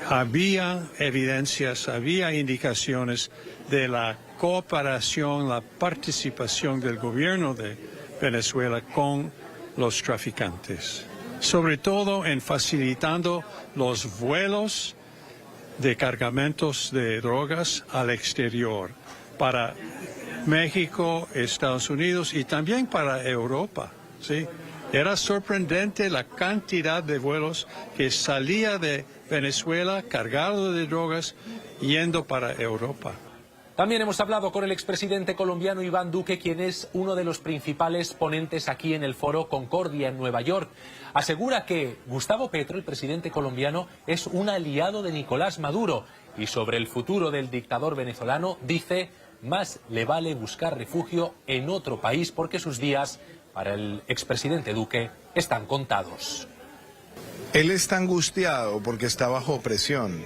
había evidencias, había indicaciones de la cooperación, la participación del gobierno de Venezuela con los traficantes, sobre todo en facilitando los vuelos de cargamentos de drogas al exterior para México, Estados Unidos y también para Europa, ¿sí? Era sorprendente la cantidad de vuelos que salía de Venezuela cargado de drogas yendo para Europa. También hemos hablado con el expresidente colombiano Iván Duque, quien es uno de los principales ponentes aquí en el Foro Concordia en Nueva York. Asegura que Gustavo Petro, el presidente colombiano, es un aliado de Nicolás Maduro. Y sobre el futuro del dictador venezolano, dice, más le vale buscar refugio en otro país porque sus días, para el expresidente Duque, están contados. Él está angustiado porque está bajo presión.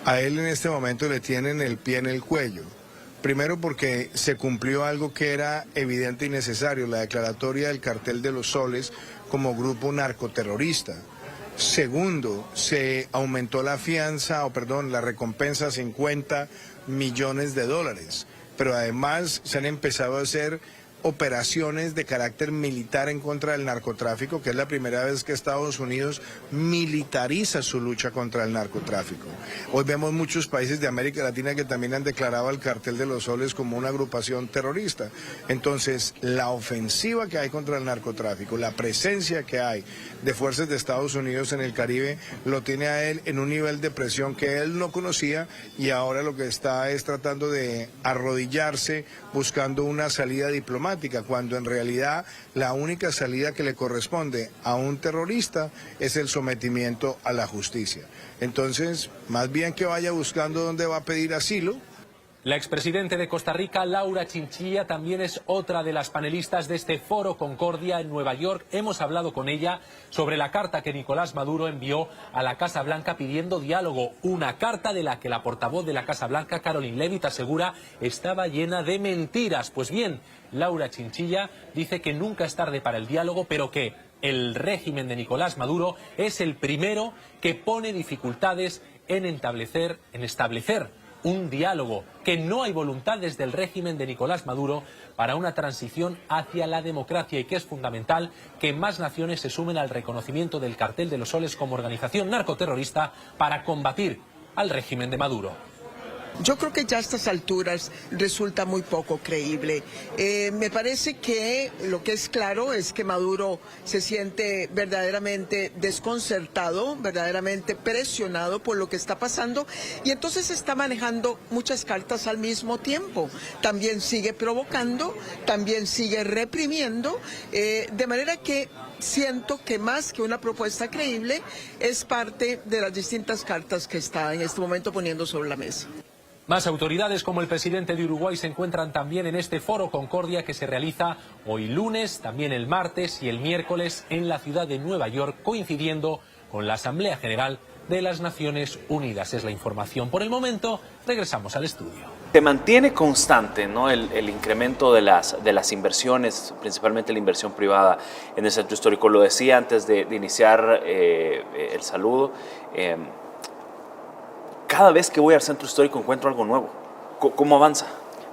A él en este momento le tienen el pie en el cuello. Primero porque se cumplió algo que era evidente y necesario, la declaratoria del Cartel de los Soles como grupo narcoterrorista. Segundo, se aumentó la la recompensa a $50 millones. Pero además se han empezado a hacer operaciones de carácter militar en contra del narcotráfico, que es la primera vez que Estados Unidos militariza su lucha contra el narcotráfico. Hoy vemos muchos países de América Latina que también han declarado al Cartel de los Soles como una agrupación terrorista. Entonces, la ofensiva que hay contra el narcotráfico, la presencia que hay de fuerzas de Estados Unidos en el Caribe, lo tiene a él en un nivel de presión que él no conocía, y ahora lo que está es tratando de arrodillarse buscando una salida diplomática, cuando en realidad la única salida que le corresponde a un terrorista es el sometimiento a la justicia. Entonces, más bien que vaya buscando dónde va a pedir asilo. La expresidente de Costa Rica, Laura Chinchilla, también es otra de las panelistas de este Foro Concordia en Nueva York. Hemos hablado con ella sobre la carta que Nicolás Maduro envió a la Casa Blanca pidiendo diálogo. Una carta de la que la portavoz de la Casa Blanca, Caroline Leavitt, asegura estaba llena de mentiras. Pues bien, Laura Chinchilla dice que nunca es tarde para el diálogo, pero que el régimen de Nicolás Maduro es el primero que pone dificultades en establecer un diálogo, que no hay voluntad desde el régimen de Nicolás Maduro para una transición hacia la democracia y que es fundamental que más naciones se sumen al reconocimiento del Cartel de los Soles como organización narcoterrorista para combatir al régimen de Maduro. Yo creo que ya a estas alturas resulta muy poco creíble. Me parece que lo que es claro es que Maduro se siente verdaderamente desconcertado, verdaderamente presionado por lo que está pasando, y entonces está manejando muchas cartas al mismo tiempo. También sigue provocando, también sigue reprimiendo, de manera que siento que más que una propuesta creíble es parte de las distintas cartas que está en este momento poniendo sobre la mesa. Más autoridades como el presidente de Uruguay se encuentran también en este Foro Concordia que se realiza hoy lunes, también el martes y el miércoles en la ciudad de Nueva York, coincidiendo con la Asamblea General de las Naciones Unidas. Es la información por el momento. Regresamos al estudio. Se mantiene constante, ¿no?, el incremento de las inversiones, principalmente la inversión privada en el centro histórico. Lo decía antes de iniciar el saludo. Cada vez que voy al centro histórico encuentro algo nuevo. ¿Cómo avanza?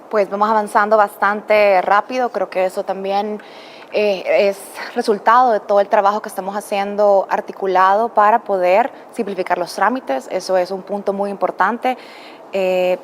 Pues vamos avanzando bastante rápido. Creo que eso también es resultado de todo el trabajo que estamos haciendo articulado para poder simplificar los trámites. Eso es un punto muy importante.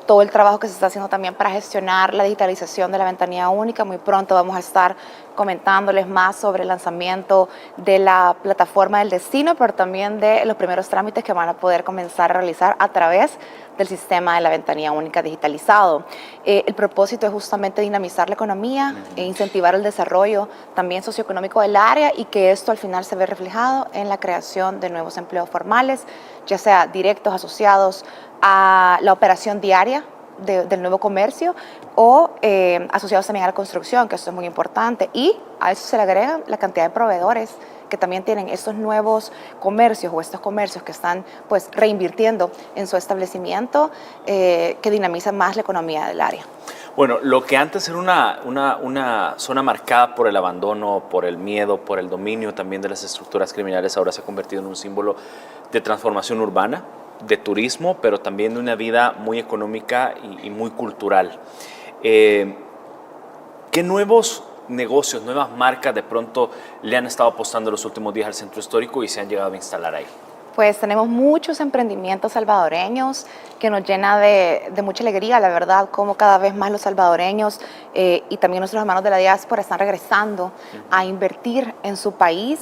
Todo el trabajo que se está haciendo también para gestionar la digitalización de la ventanilla única. Muy pronto vamos a estar comentándoles más sobre el lanzamiento de la plataforma del destino, pero también de los primeros trámites que van a poder comenzar a realizar a través del sistema de la ventanilla única digitalizado. El propósito es justamente dinamizar la economía e incentivar el desarrollo también socioeconómico del área, y que esto al final se ve reflejado en la creación de nuevos empleos formales, ya sea directos asociados a la operación diaria del nuevo comercio o asociados también a la construcción, que esto es muy importante, y a eso se le agrega la cantidad de proveedores que también tienen estos nuevos comercios o estos comercios que están pues reinvirtiendo en su establecimiento, que dinamizan más la economía del área. Bueno, lo que antes era una zona marcada por el abandono, por el miedo, por el dominio también de las estructuras criminales, ahora se ha convertido en un símbolo de transformación urbana, de turismo, pero también de una vida muy económica y muy cultural. ¿Qué nuevos negocios, nuevas marcas de pronto le han estado apostando los últimos días al centro histórico y se han llegado a instalar ahí? Pues tenemos muchos emprendimientos salvadoreños que nos llena de mucha alegría, la verdad, como cada vez más los salvadoreños y también nuestros hermanos de la diáspora están regresando a invertir en su país.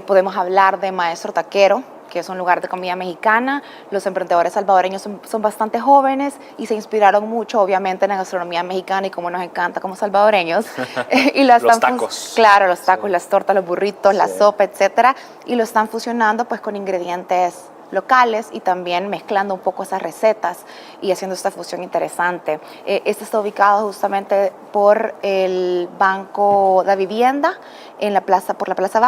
Podemos hablar de Maestro Taquero, que es un lugar de comida mexicana. Los emprendedores salvadoreños son bastante jóvenes y se inspiraron mucho, obviamente, en la gastronomía mexicana y como nos encanta como salvadoreños. Y los tacos. Claro, los tacos, sí, las tortas, los burritos, sí, la sopa, etcétera. Y lo están fusionando pues con ingredientes locales y también mezclando un poco esas recetas y haciendo esta fusión interesante. Este está ubicado justamente por el Banco de Vivienda en la plaza, por la Plaza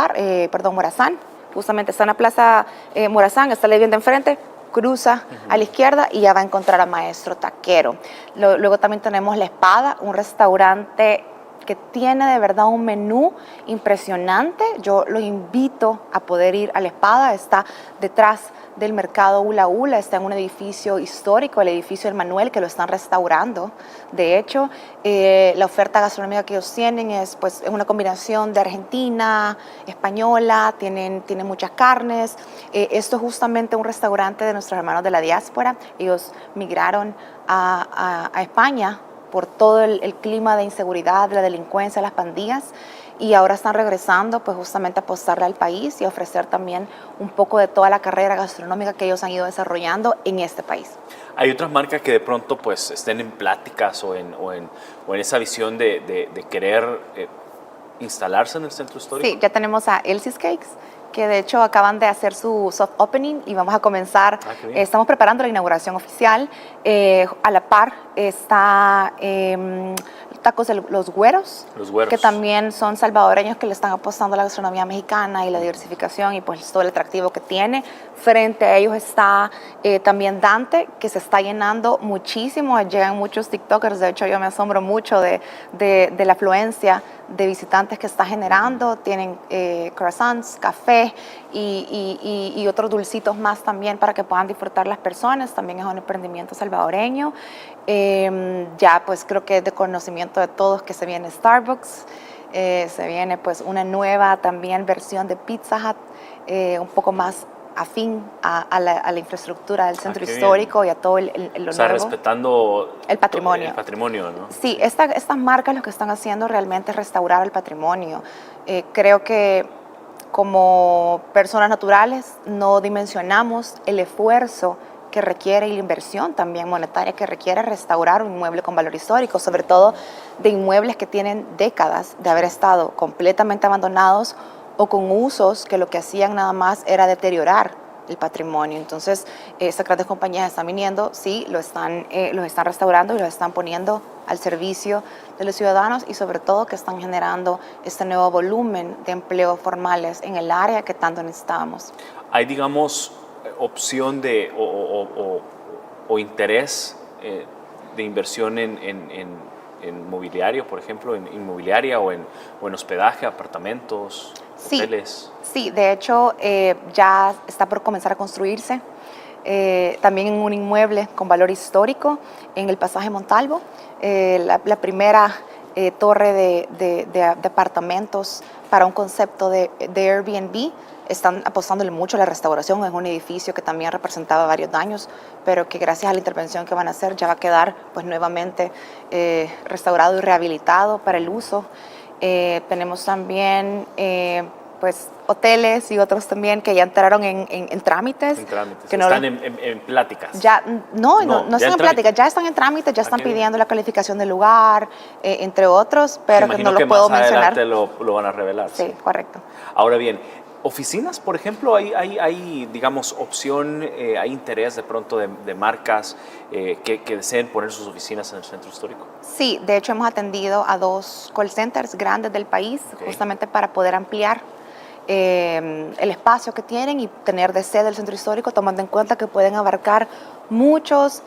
Morazán. Justamente está en la Plaza Morazán, está la vivienda enfrente, cruza a la izquierda y ya va a encontrar a Maestro Taquero. Luego también tenemos La Espada, un restaurante que tiene de verdad un menú impresionante. Yo los invito a poder ir a La Espada, está detrás del mercado Hula Hula está en un edificio histórico, el edificio del Manuel, que lo están restaurando. De hecho, la oferta gastronómica que ellos tienen es pues, una combinación de argentina, española, tienen muchas carnes. Esto es justamente un restaurante de nuestros hermanos de la diáspora. Ellos migraron a España por todo el clima de inseguridad, de la delincuencia, las pandillas, y ahora están regresando pues justamente a apostarle al país y a ofrecer también un poco de toda la carrera gastronómica que ellos han ido desarrollando en este país. ¿Hay otras marcas que de pronto pues estén en pláticas o en esa visión de querer instalarse en el centro histórico? Sí, ya tenemos a Elsie's Cakes, que de hecho acaban de hacer su soft opening y vamos a comenzar, estamos preparando la inauguración oficial. A la par está tacos de los güeros, que también son salvadoreños que le están apostando a la gastronomía mexicana y la diversificación y pues todo el atractivo que tiene. Frente a ellos está también Dante, que se está llenando muchísimo, llegan muchos tiktokers, de hecho yo me asombro mucho de la afluencia de visitantes que está generando. Tienen croissants, café y otros dulcitos más también para que puedan disfrutar las personas. También es un emprendimiento salvadoreño. Ya pues creo que es de conocimiento de todos que se viene Starbucks, se viene pues una nueva también versión de Pizza Hut, un poco más afín a la infraestructura del centro histórico y a todo lo nuevo. Respetando el patrimonio. El patrimonio, ¿no? Sí, estas marcas lo que están haciendo realmente es restaurar el patrimonio. Creo que como personas naturales no dimensionamos el esfuerzo que requiere y la inversión también monetaria que requiere restaurar un inmueble con valor histórico, sobre todo de inmuebles que tienen décadas de haber estado completamente abandonados o con usos que lo que hacían nada más era deteriorar el patrimonio. Entonces, estas grandes compañías están viniendo, sí, los están restaurando y los están poniendo al servicio de los ciudadanos y sobre todo que están generando este nuevo volumen de empleos formales en el área que tanto necesitábamos. Hay, digamos, opción de o interés de inversión en mobiliario, por ejemplo, en inmobiliaria o en hospedaje, apartamentos, hoteles. Sí, de hecho ya está por comenzar a construirse también en un inmueble con valor histórico en el pasaje Montalvo, la primera torre de apartamentos para un concepto de Airbnb. Están apostándole mucho a la restauración. Es un edificio que también representaba varios daños, pero que gracias a la intervención que van a hacer ya va a quedar pues nuevamente restaurado y rehabilitado para el uso. Tenemos también pues hoteles y otros también que ya entraron en trámites. Que no están en pláticas. Ya, no están en pláticas, ya están en trámites, ya están pidiendo la calificación del lugar, entre otros, pero que no lo puedo mencionar. Lo van a revelar. Sí, correcto. Ahora bien, oficinas, por ejemplo, hay digamos, opción, hay interés de pronto de marcas que deseen poner sus oficinas en el centro histórico. Sí, de hecho hemos atendido a 2 call centers grandes del país, justamente para poder ampliar el espacio que tienen y tener de sede el centro histórico, tomando en cuenta que pueden abarcar muchos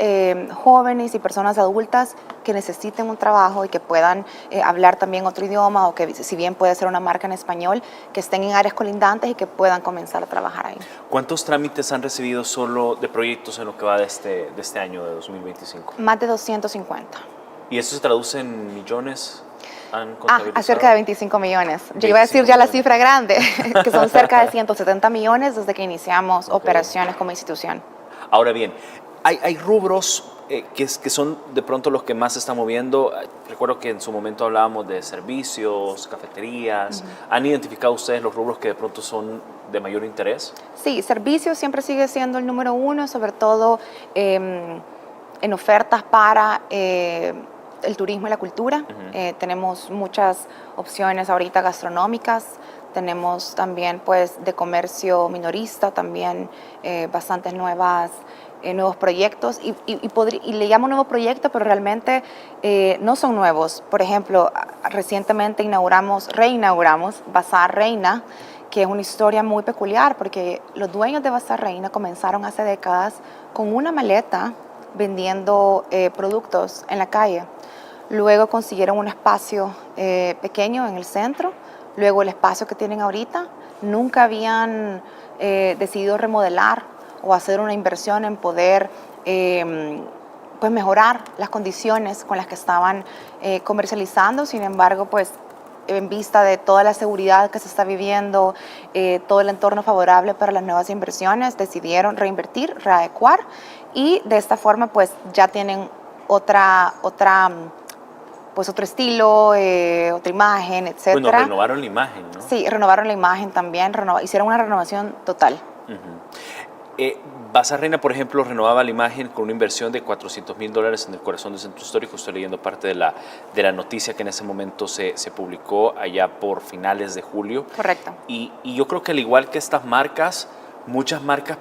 jóvenes y personas adultas que necesiten un trabajo y que puedan hablar también otro idioma o que si bien puede ser una marca en español, que estén en áreas colindantes y que puedan comenzar a trabajar ahí. ¿Cuántos trámites han recibido solo de proyectos en lo que va de este año, de 2025? Más de 250. ¿Y eso se traduce en millones? A cerca de 25 millones. Yo iba a decir ya la cifra grande, que son cerca de 170 millones desde que iniciamos operaciones como institución. Ahora bien, hay rubros que son de pronto los que más se están moviendo. Recuerdo que en su momento hablábamos de servicios, cafeterías. ¿Han identificado ustedes los rubros que de pronto son de mayor interés? Sí, servicios siempre sigue siendo el número 1, sobre todo en ofertas para el turismo y la cultura. Tenemos muchas opciones ahorita gastronómicas, tenemos también pues de comercio minorista, también bastantes nuevos proyectos y le llamo nuevo proyecto, pero realmente no son nuevos. Por ejemplo, recientemente reinauguramos Bazar Reina, que es una historia muy peculiar porque los dueños de Bazar Reina comenzaron hace décadas con una maleta vendiendo productos en la calle. Luego consiguieron un espacio pequeño en el centro, luego el espacio que tienen ahorita. Nunca habían decidido remodelar o hacer una inversión en poder pues mejorar las condiciones con las que estaban comercializando. Sin embargo, pues en vista de toda la seguridad que se está viviendo, todo el entorno favorable para las nuevas inversiones, decidieron reinvertir, readecuar, y de esta forma pues ya tienen otro estilo, otra imagen, etc. Bueno, renovaron la imagen, ¿no? Sí, renovaron la imagen también, hicieron una renovación total. Basarreina, por ejemplo, renovaba la imagen con una inversión de $400,000 en el corazón del centro histórico. Estoy leyendo parte de la noticia que en ese momento se publicó allá por finales de julio. Correcto. Y yo creo que al igual que estas marcas, muchas marcas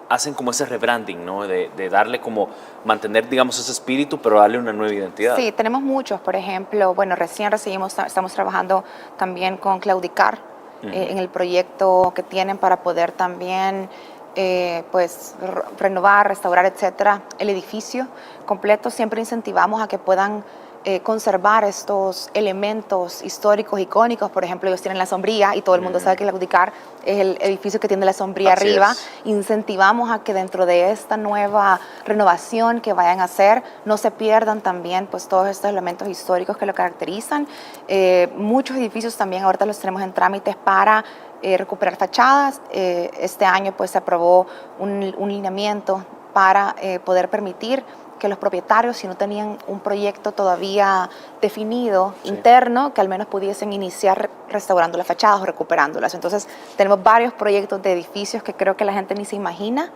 hacen como ese rebranding, ¿no? De darle como, mantener, digamos, ese espíritu, pero darle una nueva identidad. Sí, tenemos muchos. Por ejemplo, bueno, estamos trabajando también con Claudicar en el proyecto que tienen para poder también pues renovar, restaurar, etcétera, el edificio completo. Siempre incentivamos a que puedan conservar estos elementos históricos, icónicos. Por ejemplo, ellos tienen la sombría y todo el mundo sabe que Claudicar es el edificio que tiene la sombría arriba. Incentivamos a que dentro de esta nueva renovación que vayan a hacer no se pierdan también pues todos estos elementos históricos que lo caracterizan. Muchos edificios también ahorita los tenemos en trámites para recuperar fachadas. Este año pues se aprobó un lineamiento para poder permitir que los propietarios, si no tenían un proyecto todavía definido interno, que al menos pudiesen iniciar restaurando las fachadas o recuperándolas. Entonces tenemos varios proyectos de edificios que creo que la gente ni se imagina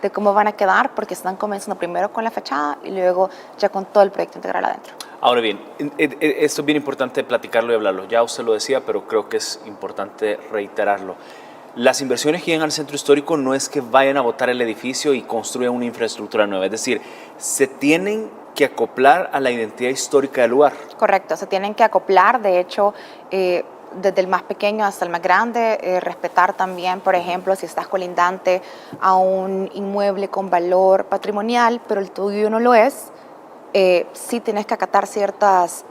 de cómo van a quedar, porque están comenzando primero con la fachada y luego ya con todo el proyecto integral adentro. Ahora bien, esto es bien importante platicarlo y hablarlo. Ya usted lo decía, pero creo que es importante reiterarlo. Las inversiones que llegan al centro histórico no es que vayan a botar el edificio y construyan una infraestructura nueva. Es decir, se tienen que acoplar a la identidad histórica del lugar. Correcto, se tienen que acoplar. De hecho, desde el más pequeño hasta el más grande, respetar también, por ejemplo, si estás colindante a un inmueble con valor patrimonial, pero el tuyo no lo es, sí tienes que acatar ciertas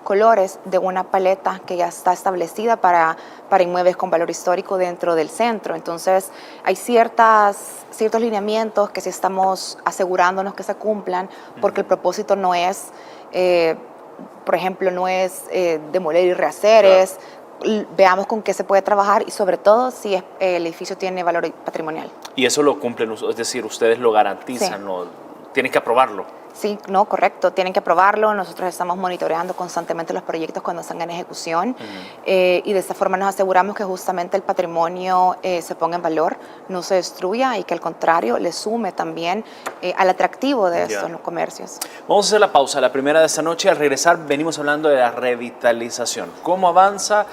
colores de una paleta que ya está establecida para inmuebles con valor histórico dentro del centro. Entonces hay ciertos lineamientos que sí estamos asegurándonos que se cumplan, porque el propósito no es, por ejemplo, no es demoler y rehacer, veamos con qué se puede trabajar y sobre todo si el edificio tiene valor patrimonial. Y eso lo cumplen, es decir, ustedes lo garantizan, ¿no? Tienen que aprobarlo. Sí, no, correcto, tienen que aprobarlo. Nosotros estamos monitoreando constantemente los proyectos cuando están en ejecución y de esta forma nos aseguramos que justamente el patrimonio se ponga en valor, no se destruya y que al contrario le sume también al atractivo de estos comercios. Vamos a hacer la pausa, la primera de esta noche. Al regresar venimos hablando de la revitalización. ¿Cómo avanza?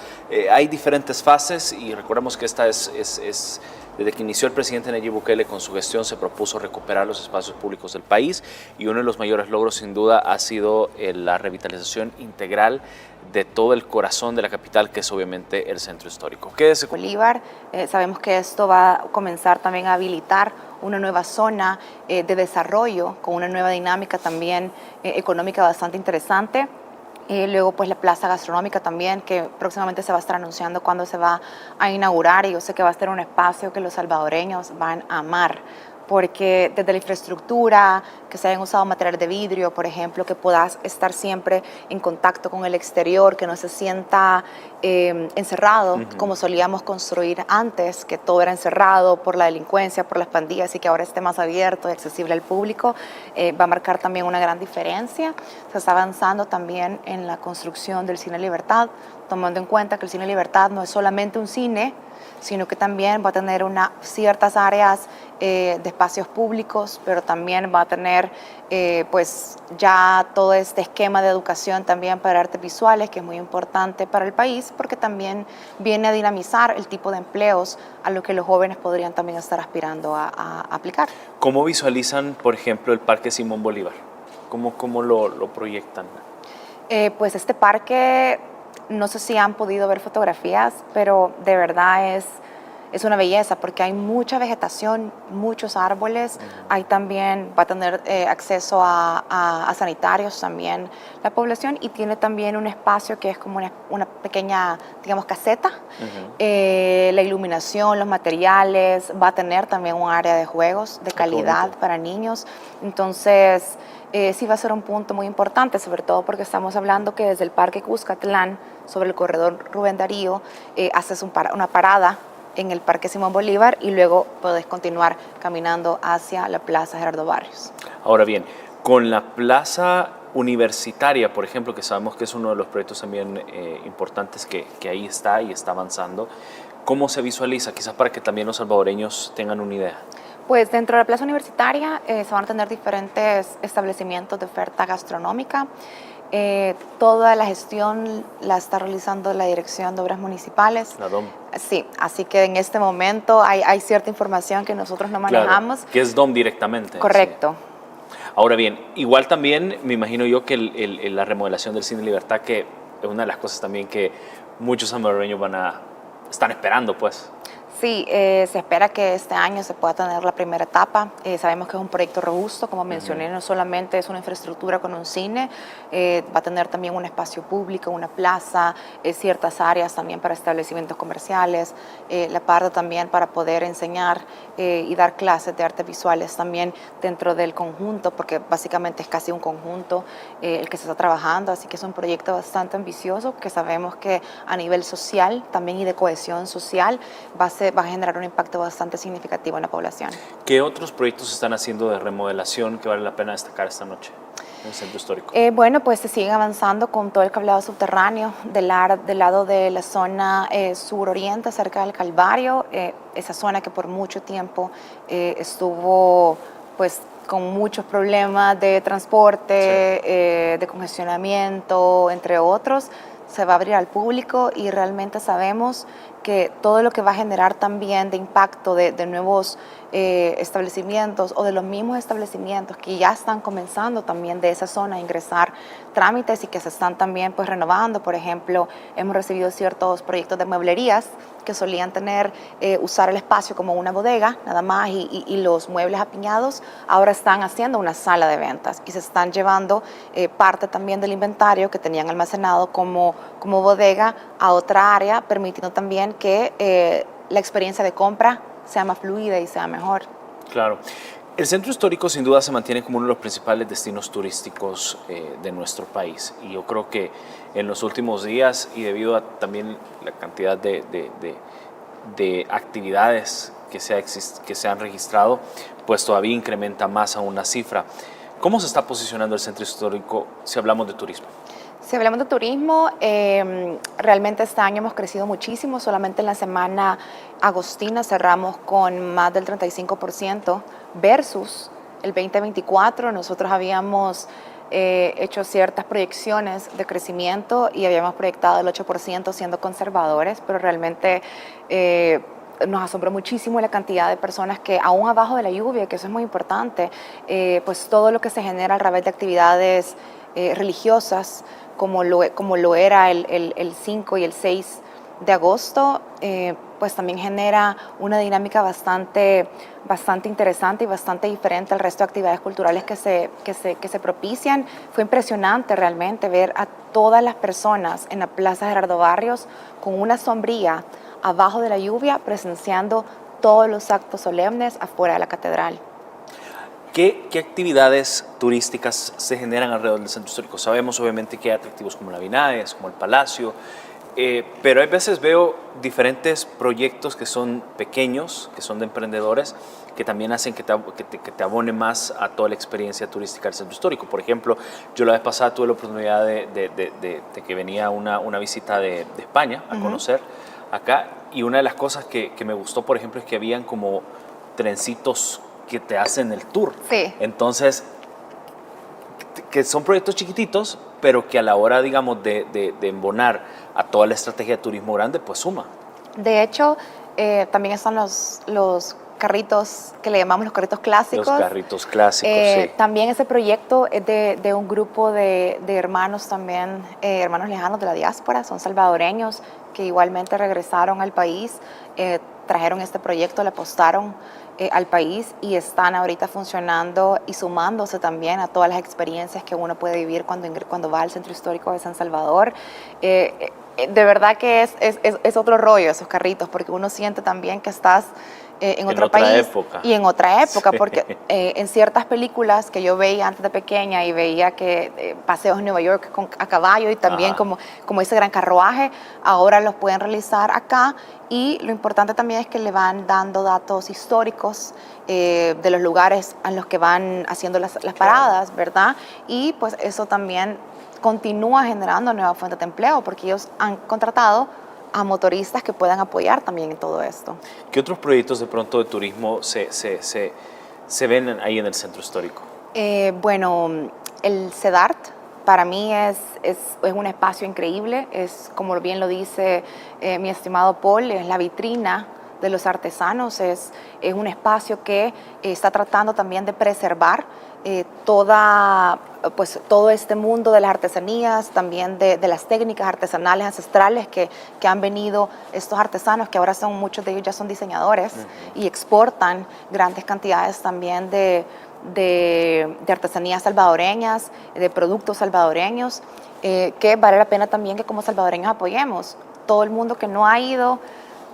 Hay diferentes fases y recordemos que esta es desde que inició el presidente Nayib Bukele con su gestión se propuso recuperar los espacios públicos del país y uno de los mayores logros sin duda ha sido la revitalización integral de todo el corazón de la capital, que es obviamente el centro histórico. Quédese con Bolívar. Sabemos que esto va a comenzar también a habilitar una nueva zona de desarrollo con una nueva dinámica también económica bastante interesante. Luego pues la plaza gastronómica también, que próximamente se va a estar anunciando cuándo se va a inaugurar, y yo sé que va a ser un espacio que los salvadoreños van a amar, porque desde la infraestructura, que se hayan usado materiales de vidrio, por ejemplo, que puedas estar siempre en contacto con el exterior, que no se sienta encerrado como solíamos construir antes, que todo era encerrado por la delincuencia, por las pandillas, y que ahora esté más abierto y accesible al público, va a marcar también una gran diferencia. Se está avanzando también en la construcción del Cine Libertad, tomando en cuenta que el Cine Libertad no es solamente un cine, sino que también va a tener ciertas áreas de espacios públicos, pero también va a tener pues ya todo este esquema de educación también para artes visuales, que es muy importante para el país, porque también viene a dinamizar el tipo de empleos a lo que los jóvenes podrían también estar aspirando a aplicar. ¿Cómo visualizan, por ejemplo, el Parque Simón Bolívar? ¿Cómo lo proyectan? Pues este parque, no sé si han podido ver fotografías, pero de verdad es es una belleza porque hay mucha vegetación, muchos árboles, hay también, va a tener acceso a sanitarios también la población, y tiene también un espacio que es como una pequeña, digamos, caseta. La iluminación, los materiales, va a tener también un área de juegos de calidad para niños. Entonces, sí va a ser un punto muy importante, sobre todo porque estamos hablando que desde el Parque Cuscatlán, sobre el corredor Rubén Darío, haces una parada en el Parque Simón Bolívar y luego puedes continuar caminando hacia la Plaza Gerardo Barrios. Ahora bien, con la Plaza Universitaria, por ejemplo, que sabemos que es uno de los proyectos también importantes que ahí está y está avanzando, ¿cómo se visualiza? Quizás para que también los salvadoreños tengan una idea. Pues dentro de la Plaza Universitaria se van a tener diferentes establecimientos de oferta gastronómica. Toda la gestión la está realizando la Dirección de Obras Municipales. La DOM. Sí, así que en este momento hay cierta información que nosotros no manejamos. Claro, que es DOM directamente. Correcto. Sí. Ahora bien, igual también me imagino yo que la remodelación del Cine Libertad, que es una de las cosas también que muchos salvadoreños están esperando, pues. Sí, se espera que este año se pueda tener la primera etapa. Sabemos que es un proyecto robusto, como mencioné, no solamente es una infraestructura con un cine, va a tener también un espacio público, una plaza, ciertas áreas también para establecimientos comerciales, la parte también para poder enseñar y dar clases de artes visuales también dentro del conjunto, porque básicamente es casi un conjunto el que se está trabajando, así que es un proyecto bastante ambicioso que sabemos que a nivel social también y de cohesión social va a generar un impacto bastante significativo en la población. ¿Qué otros proyectos se están haciendo de remodelación que vale la pena destacar esta noche en el centro histórico? Bueno, pues se sigue avanzando con todo el cableado subterráneo del lado de la zona suroriente, cerca del Calvario, esa zona que por mucho tiempo estuvo pues con muchos problemas de transporte, de congestionamiento, entre otros. Se va a abrir al público y realmente sabemos que todo lo que va a generar también de impacto de nuevos establecimientos o de los mismos establecimientos que ya están comenzando también de esa zona a ingresar trámites y que se están también pues renovando. Por ejemplo, hemos recibido ciertos proyectos de mueblerías que solían usar el espacio como una bodega nada más y los muebles apiñados, ahora están haciendo una sala de ventas y se están llevando parte también del inventario que tenían almacenado como bodega a otra área, permitiendo también que la experiencia de compra sea más fluida y sea mejor. Claro. El centro histórico sin duda se mantiene como uno de los principales destinos turísticos de nuestro país, y yo creo que en los últimos días, y debido a también la cantidad de actividades que se han registrado, pues todavía incrementa más aún la cifra. ¿Cómo se está posicionando el centro histórico si hablamos de turismo? Si hablamos de turismo, realmente este año hemos crecido muchísimo. Solamente en la semana agostina cerramos con más del 35% versus el 2024. Nosotros habíamos hecho ciertas proyecciones de crecimiento y habíamos proyectado el 8% siendo conservadores, pero realmente nos asombró muchísimo la cantidad de personas que aún abajo de la lluvia, que eso es muy importante, pues todo lo que se genera a través de actividades religiosas, como lo era el 5 y el 6 de agosto, pues también genera una dinámica bastante interesante y bastante diferente al resto de actividades culturales que se propician. Fue impresionante realmente ver a todas las personas en la Plaza Gerardo Barrios con una sombrilla abajo de la lluvia, presenciando todos los actos solemnes afuera de la catedral. ¿Qué actividades turísticas se generan alrededor del centro histórico? Sabemos obviamente que hay atractivos como la Binades, como el Palacio, pero a veces veo diferentes proyectos que son pequeños, que son de emprendedores, que también hacen que te abone más a toda la experiencia turística del centro histórico. Por ejemplo, yo la vez pasada tuve la oportunidad de que venía una visita de España a conocer acá, y una de las cosas que me gustó, por ejemplo, es que habían como trencitos que te hacen el tour. Sí. Entonces, que son proyectos chiquititos, pero que a la hora, digamos, de embonar a toda la estrategia de turismo grande, pues suma. De hecho, también están los carritos, que le llamamos los carritos clásicos. Los carritos clásicos, sí. También ese proyecto es de un grupo de hermanos también, hermanos lejanos de la diáspora, son salvadoreños que igualmente regresaron al país. trajeron este proyecto le apostaron al país y están ahorita funcionando y sumándose también a todas las experiencias que uno puede vivir cuando va al Centro Histórico de San Salvador. De verdad que es otro rollo esos carritos, porque uno siente también que estás en otro país y en otra época, sí. Porque en ciertas películas que yo veía antes de pequeña y veía que paseos en Nueva York a caballo y también como ese gran carruaje, ahora los pueden realizar acá, y lo importante también es que le van dando datos históricos de los lugares en los que van haciendo las paradas, ¿verdad? Y pues eso también continúa generando nuevas fuentes de empleo, porque ellos han contratado a motoristas que puedan apoyar también en todo esto. ¿Qué otros proyectos de pronto de turismo se ven ahí en el Centro Histórico? Bueno, el CEDART para mí es un espacio increíble, es como bien lo dice mi estimado Paul, es la vitrina de los artesanos, es un espacio que está tratando también de preservar todo este mundo de las artesanías, también de las técnicas artesanales ancestrales que han venido estos artesanos, que ahora muchos de ellos ya son diseñadores y exportan grandes cantidades también de artesanías salvadoreñas, de productos salvadoreños, que vale la pena también que como salvadoreños apoyemos. Todo el mundo que no ha ido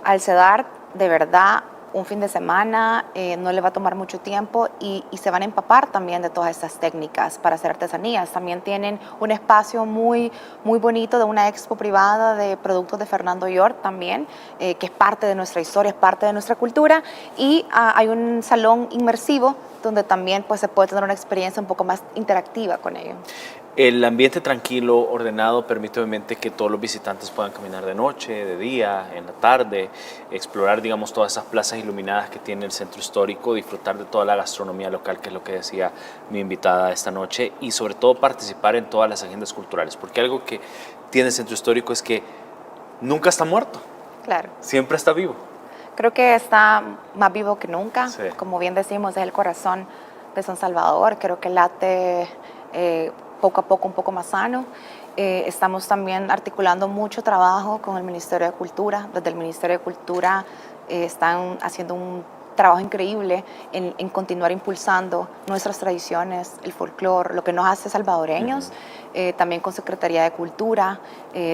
al CEDART, de verdad, un fin de semana, no le va a tomar mucho tiempo y se van a empapar también de todas estas técnicas para hacer artesanías. También tienen un espacio muy, muy bonito de una expo privada de productos de Fernando York también, que es parte de nuestra historia, es parte de nuestra cultura, y hay un salón inmersivo donde también pues, se puede tener una experiencia un poco más interactiva con ello. El ambiente tranquilo, ordenado, permite obviamente que todos los visitantes puedan caminar de noche, de día, en la tarde, explorar, digamos, todas esas plazas iluminadas que tiene el Centro Histórico, disfrutar de toda la gastronomía local, que es lo que decía mi invitada esta noche, y sobre todo participar en todas las agendas culturales, porque algo que tiene el Centro Histórico es que nunca está muerto. Claro. Siempre está vivo. Creo que está más vivo que nunca. Sí. Como bien decimos, es el corazón de San Salvador. Creo que late poco a poco un poco más sano. Estamos también articulando mucho trabajo con el Ministerio de Cultura. Desde el Ministerio de Cultura están haciendo un trabajo increíble en continuar impulsando nuestras tradiciones, el folclore, lo que nos hace salvadoreños. También con Secretaría de Cultura,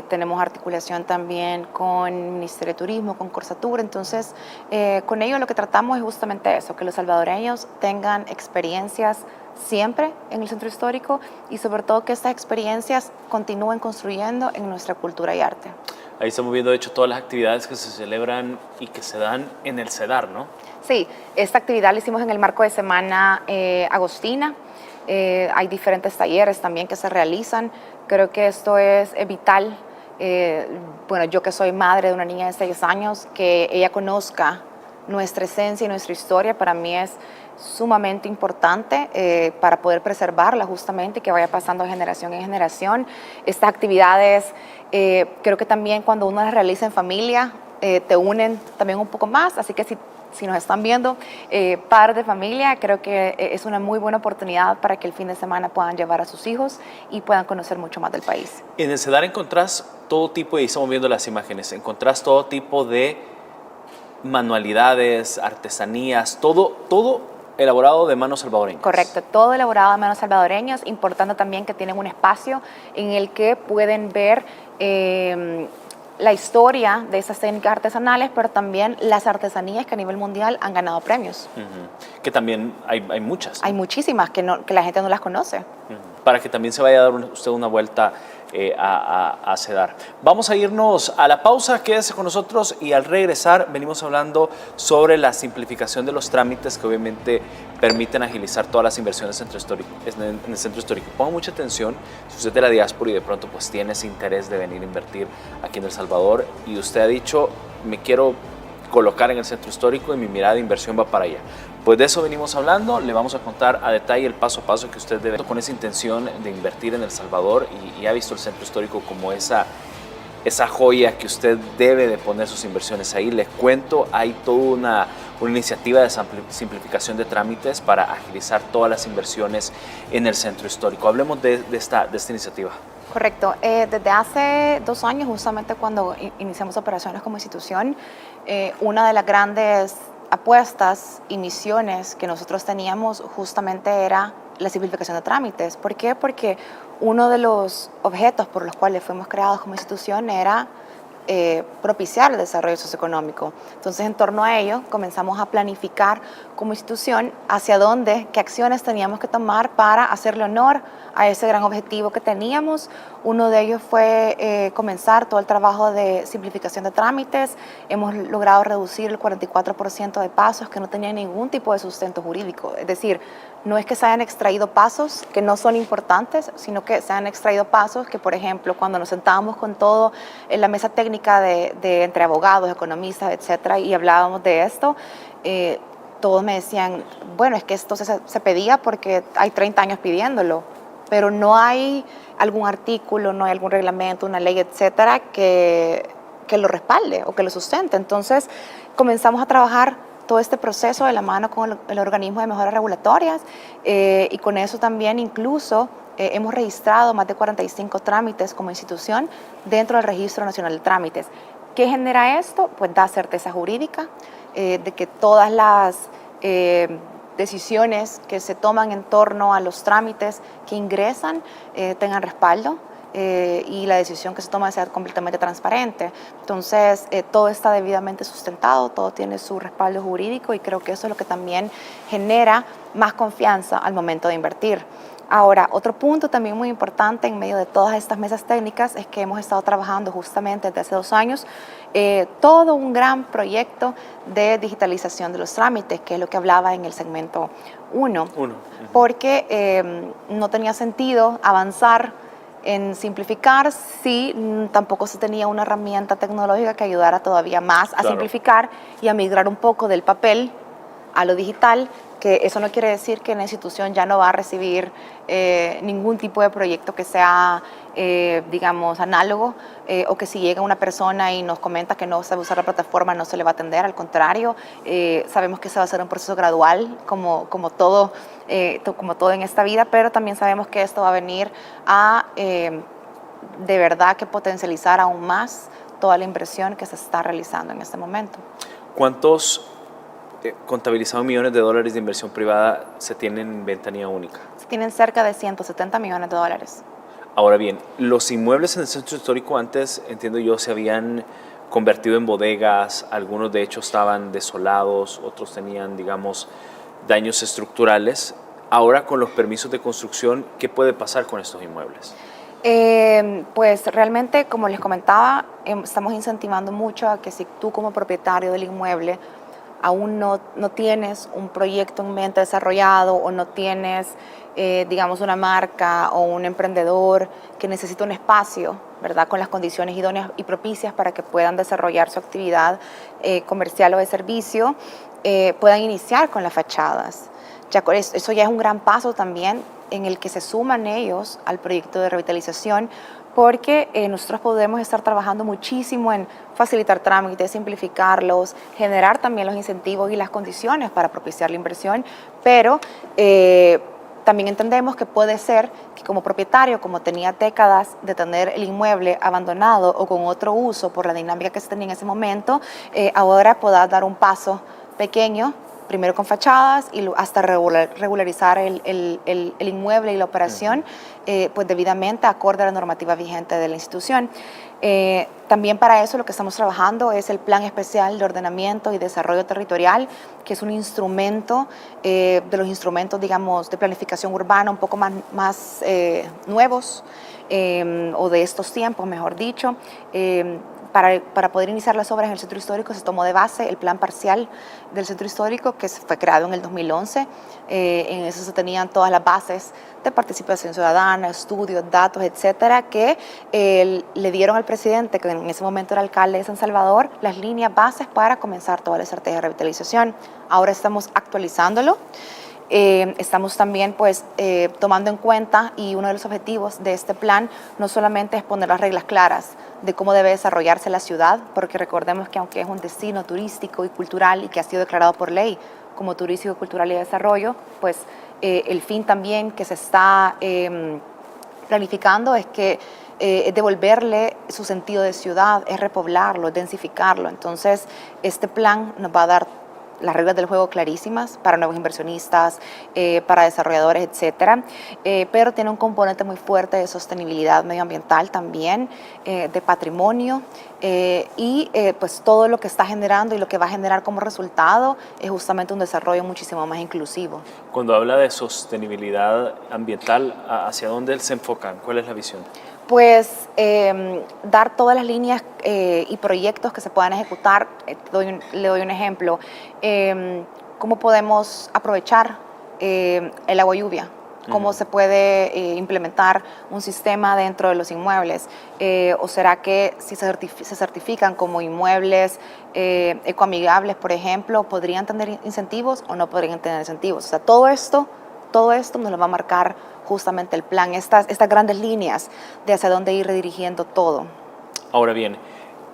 tenemos articulación también con el Ministerio de Turismo, con Corsatur. Entonces, con ello lo que tratamos es justamente eso, que los salvadoreños tengan experiencias siempre en el Centro Histórico y sobre todo que estas experiencias continúen construyendo en nuestra cultura y arte. Ahí estamos viendo, de hecho, todas las actividades que se celebran y que se dan en el CEDAR, ¿no? Sí, esta actividad la hicimos en el marco de Semana Agostina. Hay diferentes talleres también que se realizan. Creo que esto es vital. Bueno, yo que soy madre de una niña de 6 años, que ella conozca nuestra esencia y nuestra historia, para mí es sumamente importante para poder preservarla justamente y que vaya pasando de generación en generación. Estas actividades creo que también cuando uno las realiza en familia te unen también un poco más, así que si nos están viendo padres de familia, creo que es una muy buena oportunidad para que el fin de semana puedan llevar a sus hijos y puedan conocer mucho más del país. En el CEDAR encontrás todo tipo, y estamos viendo las imágenes, encontrás todo tipo de manualidades, artesanías, todo elaborado de manos salvadoreñas. Correcto, todo elaborado de manos salvadoreñas, importando también que tienen un espacio en el que pueden ver la historia de esas técnicas artesanales, pero también las artesanías que a nivel mundial han ganado premios. Que también hay muchas, ¿no? Hay muchísimas que la gente no las conoce. Para que también se vaya a dar usted una vuelta a CEDAR. Vamos a irnos a la pausa, quédese con nosotros y al regresar venimos hablando sobre la simplificación de los trámites que obviamente permiten agilizar todas las inversiones en el Centro Histórico. Ponga mucha atención, si usted es de la diáspora y de pronto pues tiene ese interés de venir a invertir aquí en El Salvador y usted ha dicho, me quiero colocar en el Centro Histórico y mi mirada de inversión va para allá. Pues de eso venimos hablando, le vamos a contar a detalle el paso a paso que usted debe con esa intención de invertir en El Salvador y ha visto el Centro Histórico como esa joya que usted debe de poner sus inversiones ahí. Les cuento, hay toda una iniciativa de simplificación de trámites para agilizar todas las inversiones en el centro histórico. Hablemos de esta iniciativa. Correcto. Desde hace 2 años, justamente cuando iniciamos operaciones como institución, una de las grandes apuestas y misiones que nosotros teníamos justamente era la simplificación de trámites. ¿Por qué? Porque uno de los objetos por los cuales fuimos creados como institución era propiciar el desarrollo socioeconómico. Entonces, en torno a ello, comenzamos a planificar como institución hacia dónde, qué acciones teníamos que tomar para hacerle honor a ese gran objetivo que teníamos. Uno de ellos fue comenzar todo el trabajo de simplificación de trámites. Hemos logrado reducir el 44% de pasos que no tenían ningún tipo de sustento jurídico. Es decir, no es que se hayan extraído pasos que no son importantes, sino que se han extraído pasos que, por ejemplo, cuando nos sentábamos con todo en la mesa técnica de entre abogados, economistas, etcétera, y hablábamos de esto, todos me decían, bueno, es que esto se pedía porque hay 30 años pidiéndolo, pero no hay algún artículo, no hay algún reglamento, una ley, etcétera, que lo respalde o que lo sustente. Entonces, comenzamos a trabajar todo este proceso de la mano con el organismo de mejoras regulatorias y con eso también incluso hemos registrado más de 45 trámites como institución dentro del Registro Nacional de Trámites. ¿Qué genera esto? Pues da certeza jurídica de que todas las decisiones que se toman en torno a los trámites que ingresan tengan respaldo. Y la decisión que se toma sea completamente transparente. Entonces, todo está debidamente sustentado, todo tiene su respaldo jurídico y creo que eso es lo que también genera más confianza al momento de invertir. Ahora, otro punto también muy importante en medio de todas estas mesas técnicas es que hemos estado trabajando justamente desde hace 2 años todo un gran proyecto de digitalización de los trámites, que es lo que hablaba en el segmento 1, porque no tenía sentido avanzar en simplificar si tampoco se tenía una herramienta tecnológica que ayudara todavía más a simplificar y a migrar un poco del papel a lo digital, que eso no quiere decir que la institución ya no va a recibir ningún tipo de proyecto que sea, digamos, análogo, o que si llega una persona y nos comenta que no sabe usar la plataforma no se le va a atender, al contrario, sabemos que se va a hacer un proceso gradual como todo en esta vida, pero también sabemos que esto va a venir a de verdad que potencializar aún más toda la inversión que se está realizando en este momento. ¿Cuántos contabilizados millones de dólares de inversión privada se tienen en ventanilla única? Se tienen cerca de 170 millones de dólares. Ahora bien, los inmuebles en el centro histórico antes, entiendo yo, se habían convertido en bodegas, algunos de hecho estaban desolados, otros tenían, digamos, daños estructurales. Ahora, con los permisos de construcción, ¿qué puede pasar con estos inmuebles? Pues realmente, como les comentaba, estamos incentivando mucho a que si tú como propietario del inmueble aún no tienes un proyecto en mente desarrollado o no tienes, digamos, una marca o un emprendedor que necesita un espacio, ¿verdad?, con las condiciones idóneas y propicias para que puedan desarrollar su actividad comercial o de servicio, puedan iniciar con las fachadas. Eso ya es un gran paso también en el que se suman ellos al proyecto de revitalización, porque nosotros podemos estar trabajando muchísimo en facilitar trámites, simplificarlos, generar también los incentivos y las condiciones para propiciar la inversión, pero también entendemos que puede ser que como propietario, como tenía décadas de tener el inmueble abandonado o con otro uso por la dinámica que se tenía en ese momento, ahora pueda dar un paso pequeño, primero con fachadas y hasta regularizar el inmueble y la operación, pues debidamente acorde a la normativa vigente de la institución. También para eso lo que estamos trabajando es el Plan Especial de Ordenamiento y Desarrollo Territorial, que es un instrumento de los instrumentos, digamos, de planificación urbana un poco más nuevos, o de estos tiempos, mejor dicho. Para poder iniciar las obras en el centro histórico se tomó de base el plan parcial del centro histórico, que fue creado en el 2011. En eso se tenían todas las bases de participación ciudadana, estudios, datos, etcétera, que le dieron al presidente, que en ese momento era alcalde de San Salvador, las líneas bases para comenzar toda la estrategia de revitalización. Ahora estamos actualizándolo Estamos también pues tomando en cuenta, y uno de los objetivos de este plan no solamente es poner las reglas claras de cómo debe desarrollarse la ciudad, porque recordemos que aunque es un destino turístico y cultural y que ha sido declarado por ley como turístico, cultural y de desarrollo, pues el fin también que se está planificando es que es devolverle su sentido de ciudad, es repoblarlo, es densificarlo. Entonces, este plan nos va a dar las reglas del juego clarísimas para nuevos inversionistas, para desarrolladores, etcétera, pero tiene un componente muy fuerte de sostenibilidad medioambiental también, de patrimonio, y pues todo lo que está generando y lo que va a generar como resultado es justamente un desarrollo muchísimo más inclusivo. Cuando habla de sostenibilidad ambiental, ¿hacia dónde se enfocan? ¿Cuál es la visión? Pues dar todas las líneas y proyectos que se puedan ejecutar. Le doy un ejemplo. ¿Cómo podemos aprovechar el agua lluvia? ¿Cómo se puede implementar un sistema dentro de los inmuebles? ¿O será que si se certifican como inmuebles ecoamigables, por ejemplo, podrían tener incentivos o no podrían tener incentivos? O sea, todo esto nos lo va a marcar justamente el plan, estas grandes líneas de hacia dónde ir redirigiendo todo. Ahora bien,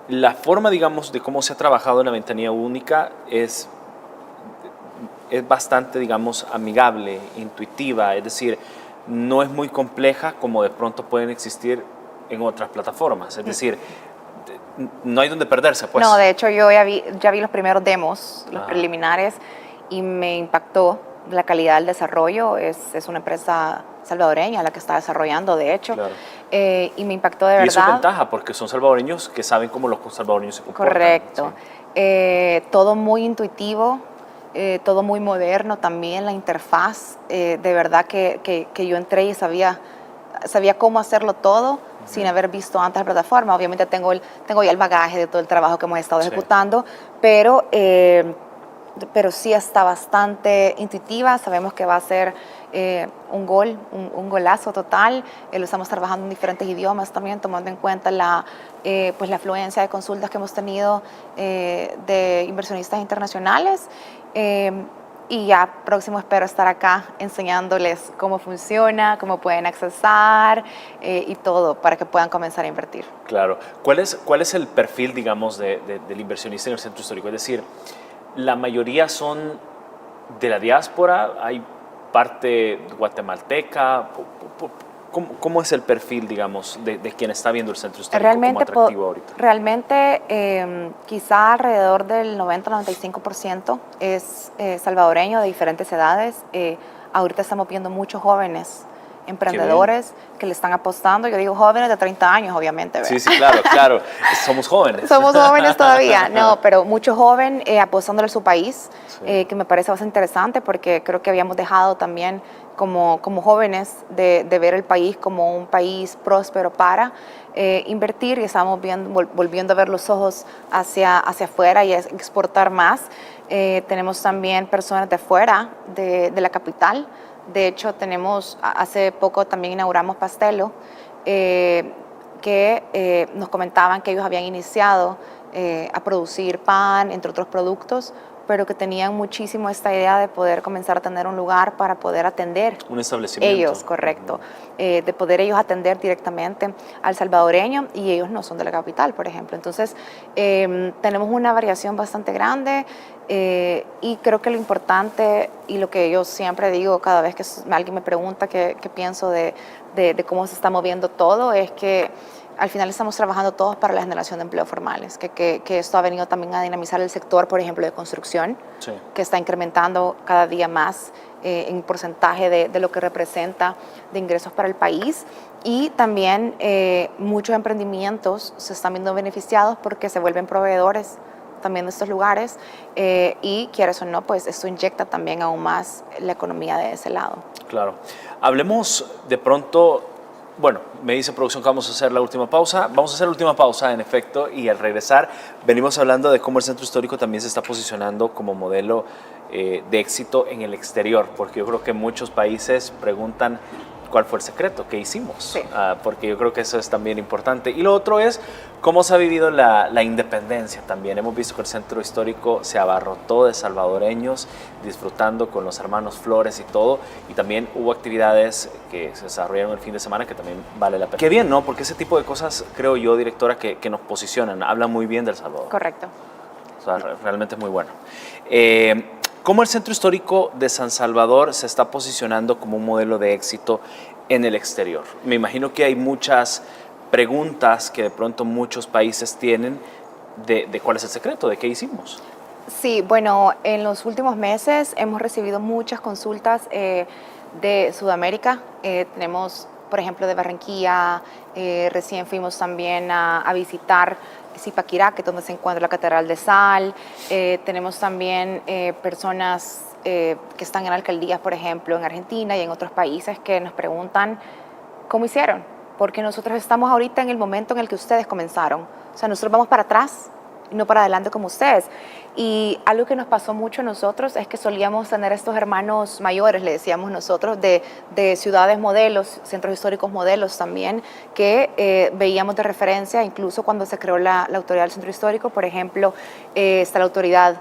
la forma, digamos, de cómo se ha trabajado en la ventanilla única es bastante, digamos, amigable, intuitiva, es decir, no es muy compleja como de pronto pueden existir en otras plataformas, es decir, no hay donde perderse, pues. No, de hecho yo ya vi los primeros demos, los preliminares, y me impactó la calidad del desarrollo. Es una empresa salvadoreña la que está desarrollando, de hecho, claro. Y me impactó de verdad. Y eso es ventaja, porque son salvadoreños que saben cómo los salvadoreños se comportan. Correcto. Sí. Todo muy intuitivo, todo muy moderno también, la interfaz, de verdad que yo entré y sabía cómo hacerlo todo sin haber visto antes la plataforma. Obviamente tengo ya el bagaje de todo el trabajo que hemos estado ejecutando, pero sí está bastante intuitiva. Sabemos que va a ser un golazo total. Lo estamos trabajando en diferentes idiomas también, tomando en cuenta la afluencia de consultas que hemos tenido de inversionistas internacionales. Y ya próximo espero estar acá enseñándoles cómo funciona, cómo pueden accesar y todo para que puedan comenzar a invertir. Claro. ¿Cuál es el perfil, digamos, del inversionista en el centro histórico? Es decir, la mayoría son de la diáspora, hay parte guatemalteca. ¿Cómo es el perfil, digamos, de quien está viendo el centro histórico como atractivo ahorita? Realmente, quizá alrededor del 90-95% es salvadoreño de diferentes edades. Ahorita estamos viendo muchos jóvenes emprendedores que le están apostando. Yo digo jóvenes de 30 años, obviamente. ¿verdad? Sí, claro. Somos jóvenes. Somos jóvenes todavía, no, pero mucho joven apostándole a su país, sí. Que me parece bastante interesante porque creo que habíamos dejado también como jóvenes de ver el país como un país próspero para invertir, y estamos volviendo a ver los ojos hacia afuera y exportar más. Tenemos también personas de afuera de la capital. De hecho, hace poco también inauguramos Pastelo, que nos comentaban que ellos habían iniciado a producir pan, entre otros productos, pero que tenían muchísimo esta idea de poder comenzar a tener un lugar para poder atender. Un establecimiento. Ellos, correcto. De poder ellos atender directamente al salvadoreño, y ellos no son de la capital, por ejemplo. Entonces, tenemos una variación bastante grande, y creo que lo importante, y lo que yo siempre digo cada vez que alguien me pregunta qué pienso de cómo se está moviendo todo, es que al final estamos trabajando todos para la generación de empleos formales, que esto ha venido también a dinamizar el sector, por ejemplo, de construcción, sí. Que está incrementando cada día más en porcentaje de lo que representa de ingresos para el país. Y también muchos emprendimientos se están viendo beneficiados porque se vuelven proveedores también de estos lugares, y quieras o no, pues esto inyecta también aún más la economía de ese lado. Claro. Hablemos de pronto. Bueno, me dice producción que vamos a hacer la última pausa. Vamos a hacer la última pausa, en efecto, y al regresar venimos hablando de cómo el centro histórico también se está posicionando como modelo de éxito en el exterior, porque yo creo que muchos países preguntan cuál fue el secreto, qué hicimos, sí. Porque yo creo que eso es también importante. Y lo otro es cómo se ha vivido la independencia también. Hemos visto que el centro histórico se abarrotó de salvadoreños disfrutando con los hermanos Flores y todo, y también hubo actividades que se desarrollaron el fin de semana que también vale la pena. Qué bien, ¿no? Porque ese tipo de cosas, creo yo, directora, que nos posicionan, hablan muy bien del Salvador. Correcto. O sea, realmente es muy bueno. ¿Cómo el Centro Histórico de San Salvador se está posicionando como un modelo de éxito en el exterior? Me imagino que hay muchas preguntas que de pronto muchos países tienen de cuál es el secreto, de qué hicimos. Sí, bueno, en los últimos meses hemos recibido muchas consultas de Sudamérica. Tenemos, por ejemplo, de Barranquilla, recién fuimos también a visitar Zipaquirá, que es donde se encuentra la Catedral de Sal. Tenemos también personas que están en alcaldías, por ejemplo, en Argentina y en otros países que nos preguntan cómo hicieron, porque nosotros estamos ahorita en el momento en el que ustedes comenzaron. O sea, nosotros vamos para atrás y no para adelante como ustedes. Y algo que nos pasó mucho a nosotros es que solíamos tener estos hermanos mayores, le decíamos nosotros, de ciudades modelos, centros históricos modelos también, que veíamos de referencia, incluso cuando se creó la autoridad del centro histórico. Por ejemplo, está la autoridad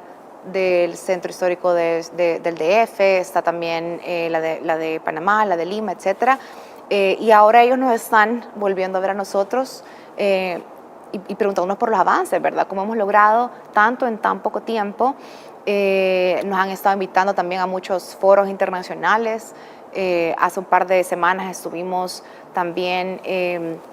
del centro histórico del DF, está también la de Panamá, la de Lima, etc. Y ahora ellos nos están volviendo a ver a nosotros y preguntándonos por los avances, ¿verdad? Cómo hemos logrado tanto en tan poco tiempo. Nos han estado invitando también a muchos foros internacionales. Hace un par de semanas estuvimos también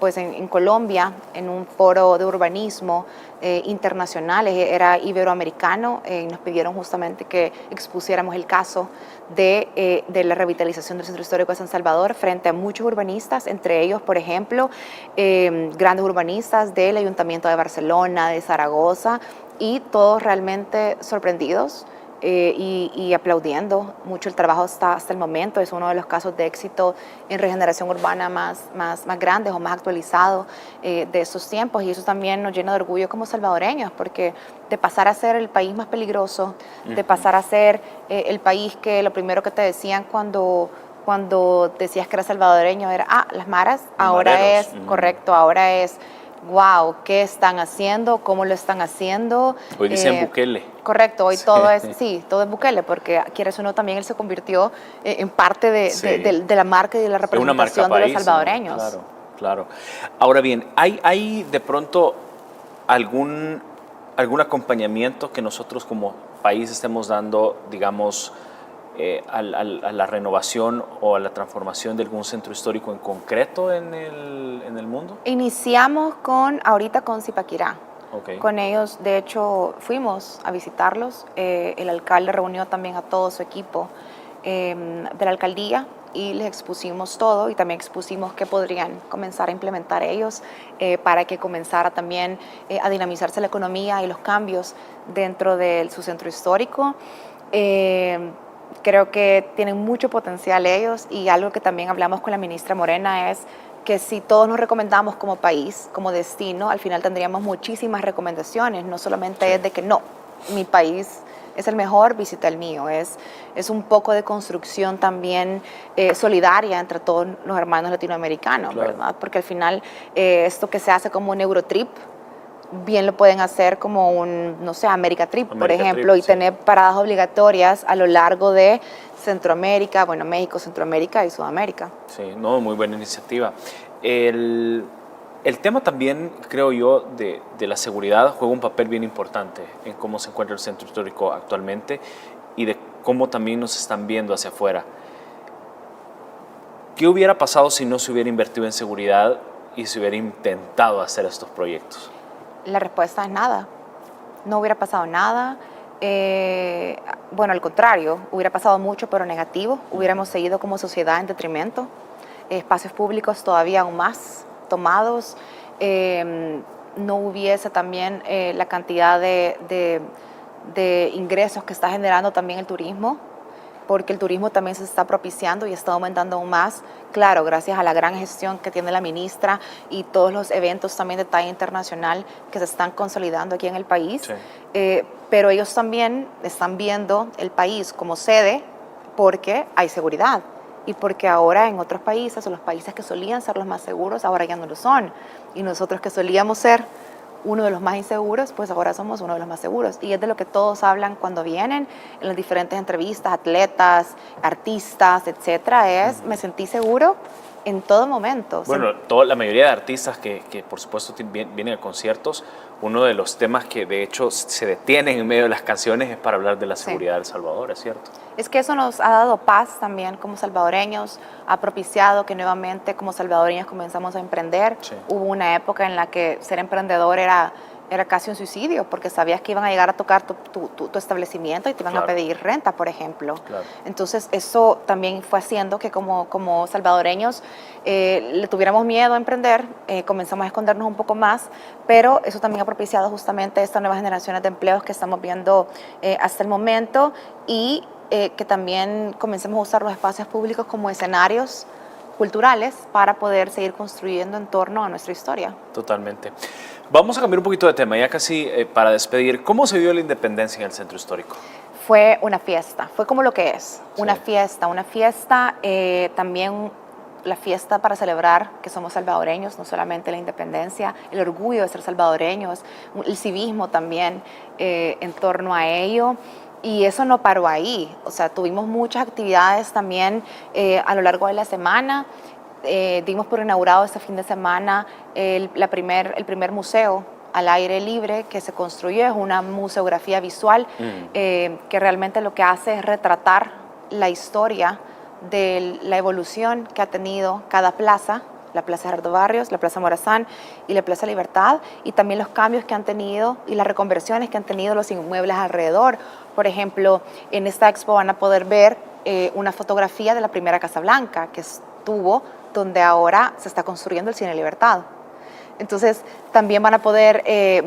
pues en Colombia en un foro de urbanismo internacional, era iberoamericano. Nos pidieron justamente que expusiéramos el caso de la revitalización del Centro Histórico de San Salvador frente a muchos urbanistas, entre ellos, por ejemplo, grandes urbanistas del Ayuntamiento de Barcelona, de Zaragoza, y todos realmente sorprendidos y aplaudiendo mucho el trabajo hasta el momento. Es uno de los casos de éxito en regeneración urbana más grandes o más actualizados de estos tiempos, y eso también nos llena de orgullo como salvadoreños, porque de pasar a ser el país más peligroso, de pasar a ser el país que lo primero que te decían cuando decías que eras salvadoreño era, las maras, ahora es, correcto, ahora es, wow, ¿qué están haciendo? ¿Cómo lo están haciendo? Hoy dicen Bukele. Correcto, hoy todo es Bukele, porque quieres o no, también él se convirtió en parte de la marca y de la representación de los salvadoreños. Claro, claro. Ahora bien, ¿hay de pronto algún acompañamiento que nosotros como país estemos dando, digamos, a la renovación o a la transformación de algún centro histórico en concreto en el mundo? Iniciamos ahorita con Zipaquirá. Okay. Con ellos, de hecho, fuimos a visitarlos. El alcalde reunió también a todo su equipo de la alcaldía y les expusimos todo, y también expusimos qué podrían comenzar a implementar ellos para que comenzara también a dinamizarse la economía y los cambios dentro de su centro histórico. Creo que tienen mucho potencial ellos, y algo que también hablamos con la ministra Morena es que si todos nos recomendamos como país, como destino, al final tendríamos muchísimas recomendaciones. No solamente es de que no, mi país es el mejor, visita el mío. Es un poco de construcción también solidaria entre todos los hermanos latinoamericanos, claro, ¿verdad? Porque al final esto que se hace como un Eurotrip, bien lo pueden hacer como un, no sé, America Trip, por ejemplo, y tener paradas obligatorias a lo largo de Centroamérica, bueno, México, Centroamérica y Sudamérica. Sí, no, muy buena iniciativa. El tema también, creo yo, de la seguridad juega un papel bien importante en cómo se encuentra el centro histórico actualmente y de cómo también nos están viendo hacia afuera. ¿Qué hubiera pasado si no se hubiera invertido en seguridad y se hubiera intentado hacer estos proyectos? La respuesta es nada. No hubiera pasado nada. Bueno, al contrario, hubiera pasado mucho, pero negativo. Hubiéramos seguido como sociedad en detrimento. Espacios públicos todavía aún más tomados. No hubiese también la cantidad de ingresos que está generando también el turismo, porque el turismo también se está propiciando y está aumentando aún más, claro, gracias a la gran gestión que tiene la ministra y todos los eventos también de talla internacional que se están consolidando aquí en el país. Sí. Pero ellos también están viendo el país como sede porque hay seguridad. y porque ahora en otros países, o los países que solían ser los más seguros, ahora ya no lo son. Y nosotros que solíamos ser uno de los más inseguros, pues ahora somos uno de los más seguros. Y es de lo que todos hablan cuando vienen en las diferentes entrevistas, atletas, artistas, etcétera, es me sentí seguro en todo momento. Bueno, la mayoría de artistas que por supuesto vienen a conciertos, uno de los temas que de hecho se detienen en medio de las canciones es para hablar de la seguridad del Salvador, ¿es cierto? Es que eso nos ha dado paz también como salvadoreños, ha propiciado que nuevamente como salvadoreños comenzamos a emprender. Sí. Hubo una época en la que ser emprendedor era casi un suicidio, porque sabías que iban a llegar a tocar tu establecimiento y te iban a pedir renta, por ejemplo. Claro. Entonces eso también fue haciendo que como salvadoreños le tuviéramos miedo a emprender, comenzamos a escondernos un poco más, pero eso también ha propiciado justamente estas nuevas generaciones de empleos que estamos viendo hasta el momento, y que también comencemos a usar los espacios públicos como escenarios culturales para poder seguir construyendo en torno a nuestra historia. Totalmente. Vamos a cambiar un poquito de tema, ya casi para despedir. ¿Cómo se vivió la independencia en el centro histórico? Fue una fiesta, fue como lo que es, una fiesta, también la fiesta para celebrar que somos salvadoreños, no solamente la independencia, el orgullo de ser salvadoreños, el civismo también en torno a ello. Y eso no paró ahí, o sea, tuvimos muchas actividades también a lo largo de la semana. Dimos por inaugurado este fin de semana el primer museo al aire libre que se construyó. Es una museografía visual que realmente lo que hace es retratar la historia de la evolución que ha tenido cada plaza, la Plaza Gerardo Barrios, la Plaza Morazán y la Plaza Libertad, y también los cambios que han tenido y las reconversiones que han tenido los inmuebles alrededor. Por ejemplo, en esta expo van a poder ver una fotografía de la primera Casa Blanca que estuvo donde ahora se está construyendo el Cine Libertad. Entonces, también van a poder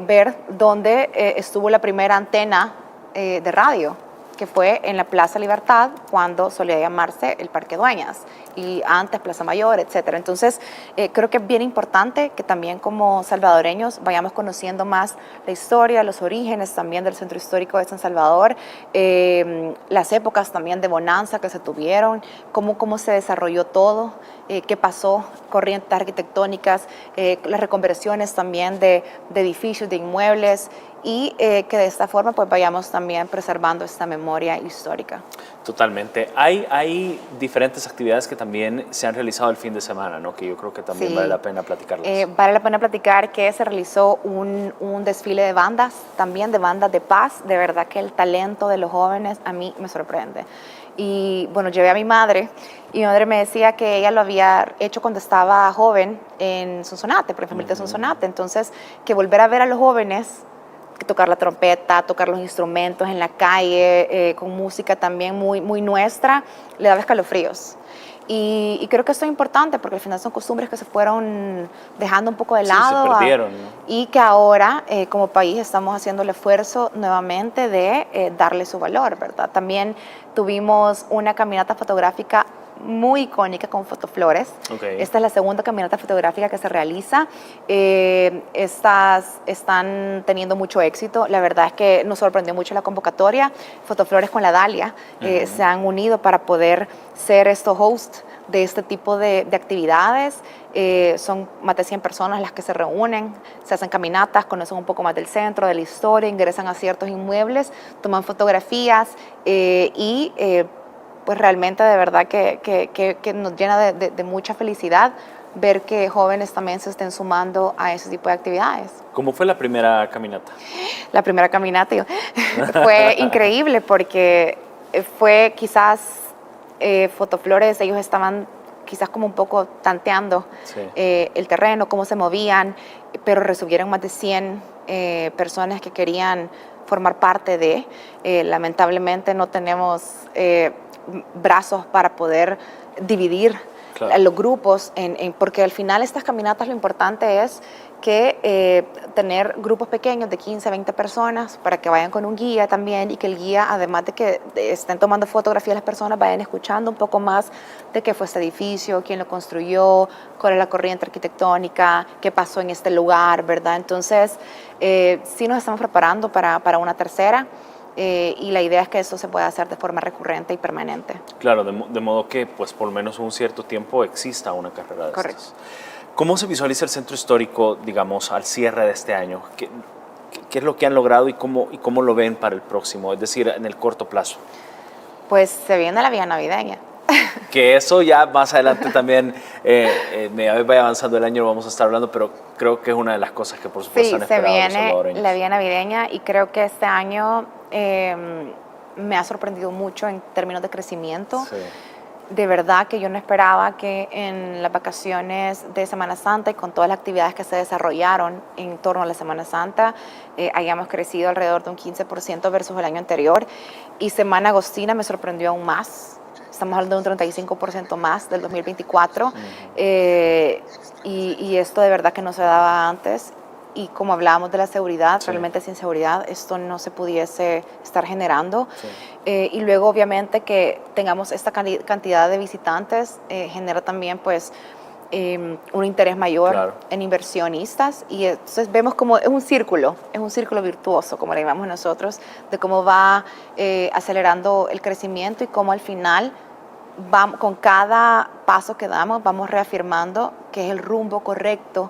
ver dónde estuvo la primera antena de radio, que fue en la Plaza Libertad, cuando solía llamarse el Parque Dueñas, y antes Plaza Mayor, etcétera. Entonces, creo que es bien importante que también como salvadoreños vayamos conociendo más la historia, los orígenes también del centro histórico de San Salvador, las épocas también de bonanza que se tuvieron, cómo se desarrolló todo, qué pasó, corrientes arquitectónicas, las reconversiones también de edificios, de inmuebles, y que de esta forma pues vayamos también preservando esta memoria histórica. Totalmente. Hay diferentes actividades que también se han realizado el fin de semana, ¿no? Que yo creo que también vale la pena platicarlas. Vale la pena platicar que se realizó un desfile de bandas, también de bandas de paz. De verdad que el talento de los jóvenes a mí me sorprende. Y bueno, llevé a mi madre, y mi madre me decía que ella lo había hecho cuando estaba joven en Sonsonate, por ejemplo, de Sonsonate. Entonces, que volver a ver a los jóvenes tocar la trompeta, tocar los instrumentos en la calle, con música también muy nuestra, le daba escalofríos. Y creo que esto es importante porque al final son costumbres que se fueron dejando un poco de lado. Se perdieron, ¿no? Y que ahora como país estamos haciendo el esfuerzo nuevamente de darle su valor, ¿verdad? También tuvimos una caminata fotográfica muy icónica con Fotoflores. Okay. Esta es la segunda caminata fotográfica que se realiza. Estas están teniendo mucho éxito. La verdad es que nos sorprendió mucho la convocatoria. Fotoflores con la Dalia se han unido para poder ser estos hosts de este tipo de actividades. Son más de 100 personas las que se reúnen, se hacen caminatas, conocen un poco más del centro, de la historia, ingresan a ciertos inmuebles, toman fotografías y pues realmente de verdad que nos llena de mucha felicidad ver que jóvenes también se estén sumando a ese tipo de actividades. ¿Cómo fue la primera caminata? La primera caminata fue increíble porque fue quizás Fotoflores, ellos estaban quizás como un poco tanteando el terreno, cómo se movían, pero recibieron más de 100 personas que querían formar parte de. Lamentablemente no tenemos brazos para poder dividir los grupos, porque al final estas caminatas lo importante es que tener grupos pequeños de 15, 20 personas para que vayan con un guía también, y que el guía, además de que estén tomando fotografías las personas, vayan escuchando un poco más de qué fue este edificio, quién lo construyó, cuál es la corriente arquitectónica, qué pasó en este lugar, ¿verdad? Entonces, sí nos estamos preparando para una tercera. y la idea es que eso se pueda hacer de forma recurrente y permanente. Claro, de modo que pues por lo menos un cierto tiempo exista una carrera de Correcto. estas. ¿Cómo se visualiza el centro histórico, digamos, al cierre de este año? ¿Qué es lo que han logrado y cómo lo ven para el próximo? Es decir, en el corto plazo. Pues se viene la vía navideña. Que eso ya más adelante también, vaya avanzando el año, lo vamos a estar hablando, pero creo que es una de las cosas que por supuesto Sí, han se esperado los viene salvadoreños. la vía navideña y creo que este año me ha sorprendido mucho en términos de crecimiento. Sí. De verdad que yo no esperaba que en las vacaciones de Semana Santa y con todas las actividades que se desarrollaron en torno a la Semana Santa, hayamos crecido alrededor de un 15% versus el año anterior. Y Semana Agostina me sorprendió aún más. Estamos hablando de un 35% más del 2024. Y esto de verdad que no se daba antes. Y como hablábamos de la seguridad, sí, realmente sin seguridad esto no se pudiese estar generando. Sí. Y luego obviamente que tengamos esta cantidad de visitantes genera también pues un interés mayor, claro, en inversionistas, y entonces vemos como es un círculo virtuoso, como le llamamos nosotros, de cómo va acelerando el crecimiento y cómo al final vamos, con cada paso que damos vamos reafirmando que es el rumbo correcto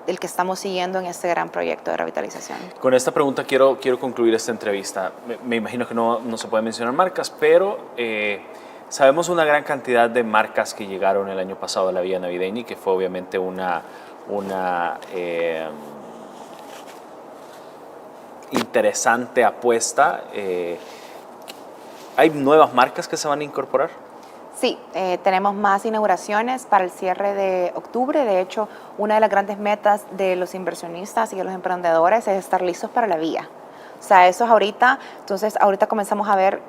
el que estamos siguiendo en este gran proyecto de revitalización. Con esta pregunta quiero concluir esta entrevista. Me imagino que no se pueden mencionar marcas, pero sabemos una gran cantidad de marcas que llegaron el año pasado a la vía navideña y que fue obviamente una interesante apuesta. ¿Hay nuevas marcas que se van a incorporar? Sí, tenemos más inauguraciones para el cierre de octubre. De hecho, una de las grandes metas de los inversionistas y de los emprendedores es estar listos para la vía. O sea, eso es ahorita. Entonces, ahorita comenzamos a ver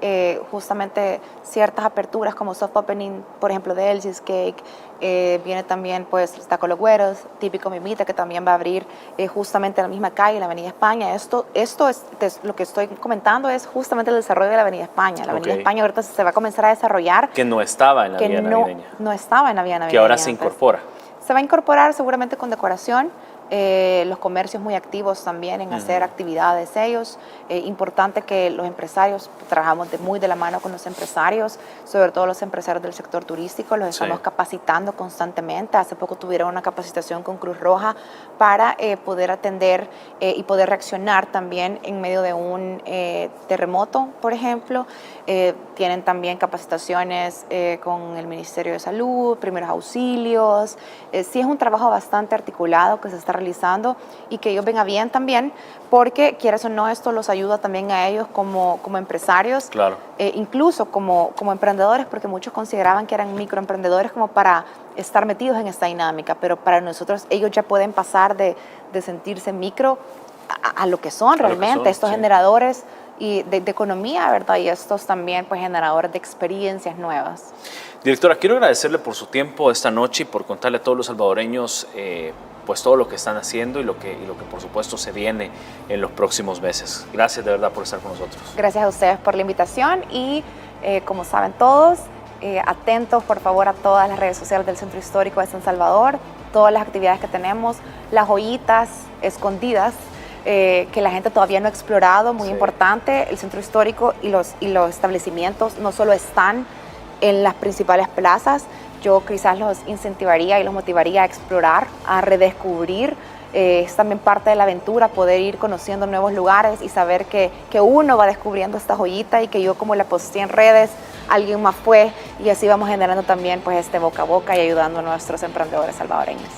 justamente ciertas aperturas como soft opening, por ejemplo, de El Cheesecake. Viene también, pues, Taco Los Güeros, Típico Mimita, que también va a abrir justamente en la misma calle, en la Avenida España. Esto es lo que estoy comentando es justamente el desarrollo de la Avenida España. La Avenida España ahorita se va a comenzar a desarrollar. Que no estaba en la vía navideña. No estaba en la vía navideña. Que ahora se incorpora. Se va a incorporar seguramente con decoración. Los comercios muy activos también en hacer actividades ellos. Importante que los empresarios, trabajamos muy de la mano con los empresarios, sobre todo los empresarios del sector turístico, los estamos capacitando constantemente. Hace poco tuvieron una capacitación con Cruz Roja para poder atender y poder reaccionar también en medio de un terremoto, por ejemplo. Tienen también capacitaciones con el Ministerio de Salud, primeros auxilios. Sí es un trabajo bastante articulado que se está realizando y que ellos ven a bien también, porque quieras o no, esto los ayuda también a ellos como empresarios, claro, incluso como emprendedores, porque muchos consideraban que eran microemprendedores como para estar metidos en esta dinámica, pero para nosotros ellos ya pueden pasar de sentirse micro a lo que son realmente, estos generadores y de economía, ¿verdad? Y estos también pues generadores de experiencias nuevas. Directora, quiero agradecerle por su tiempo esta noche y por contarle a todos los salvadoreños pues todo lo que están haciendo y lo que por supuesto se viene en los próximos meses. Gracias de verdad por estar con nosotros. Gracias a ustedes por la invitación y como saben todos, atentos por favor a todas las redes sociales del Centro Histórico de San Salvador, todas las actividades que tenemos, las joyitas escondidas que la gente todavía no ha explorado, muy importante. El Centro Histórico y los establecimientos no solo están en las principales plazas, yo quizás los incentivaría y los motivaría a explorar, a redescubrir. Es también parte de la aventura poder ir conociendo nuevos lugares y saber que uno va descubriendo esta joyita y que yo como la posté en redes, alguien más fue, y así vamos generando también pues este boca a boca y ayudando a nuestros emprendedores salvadoreños.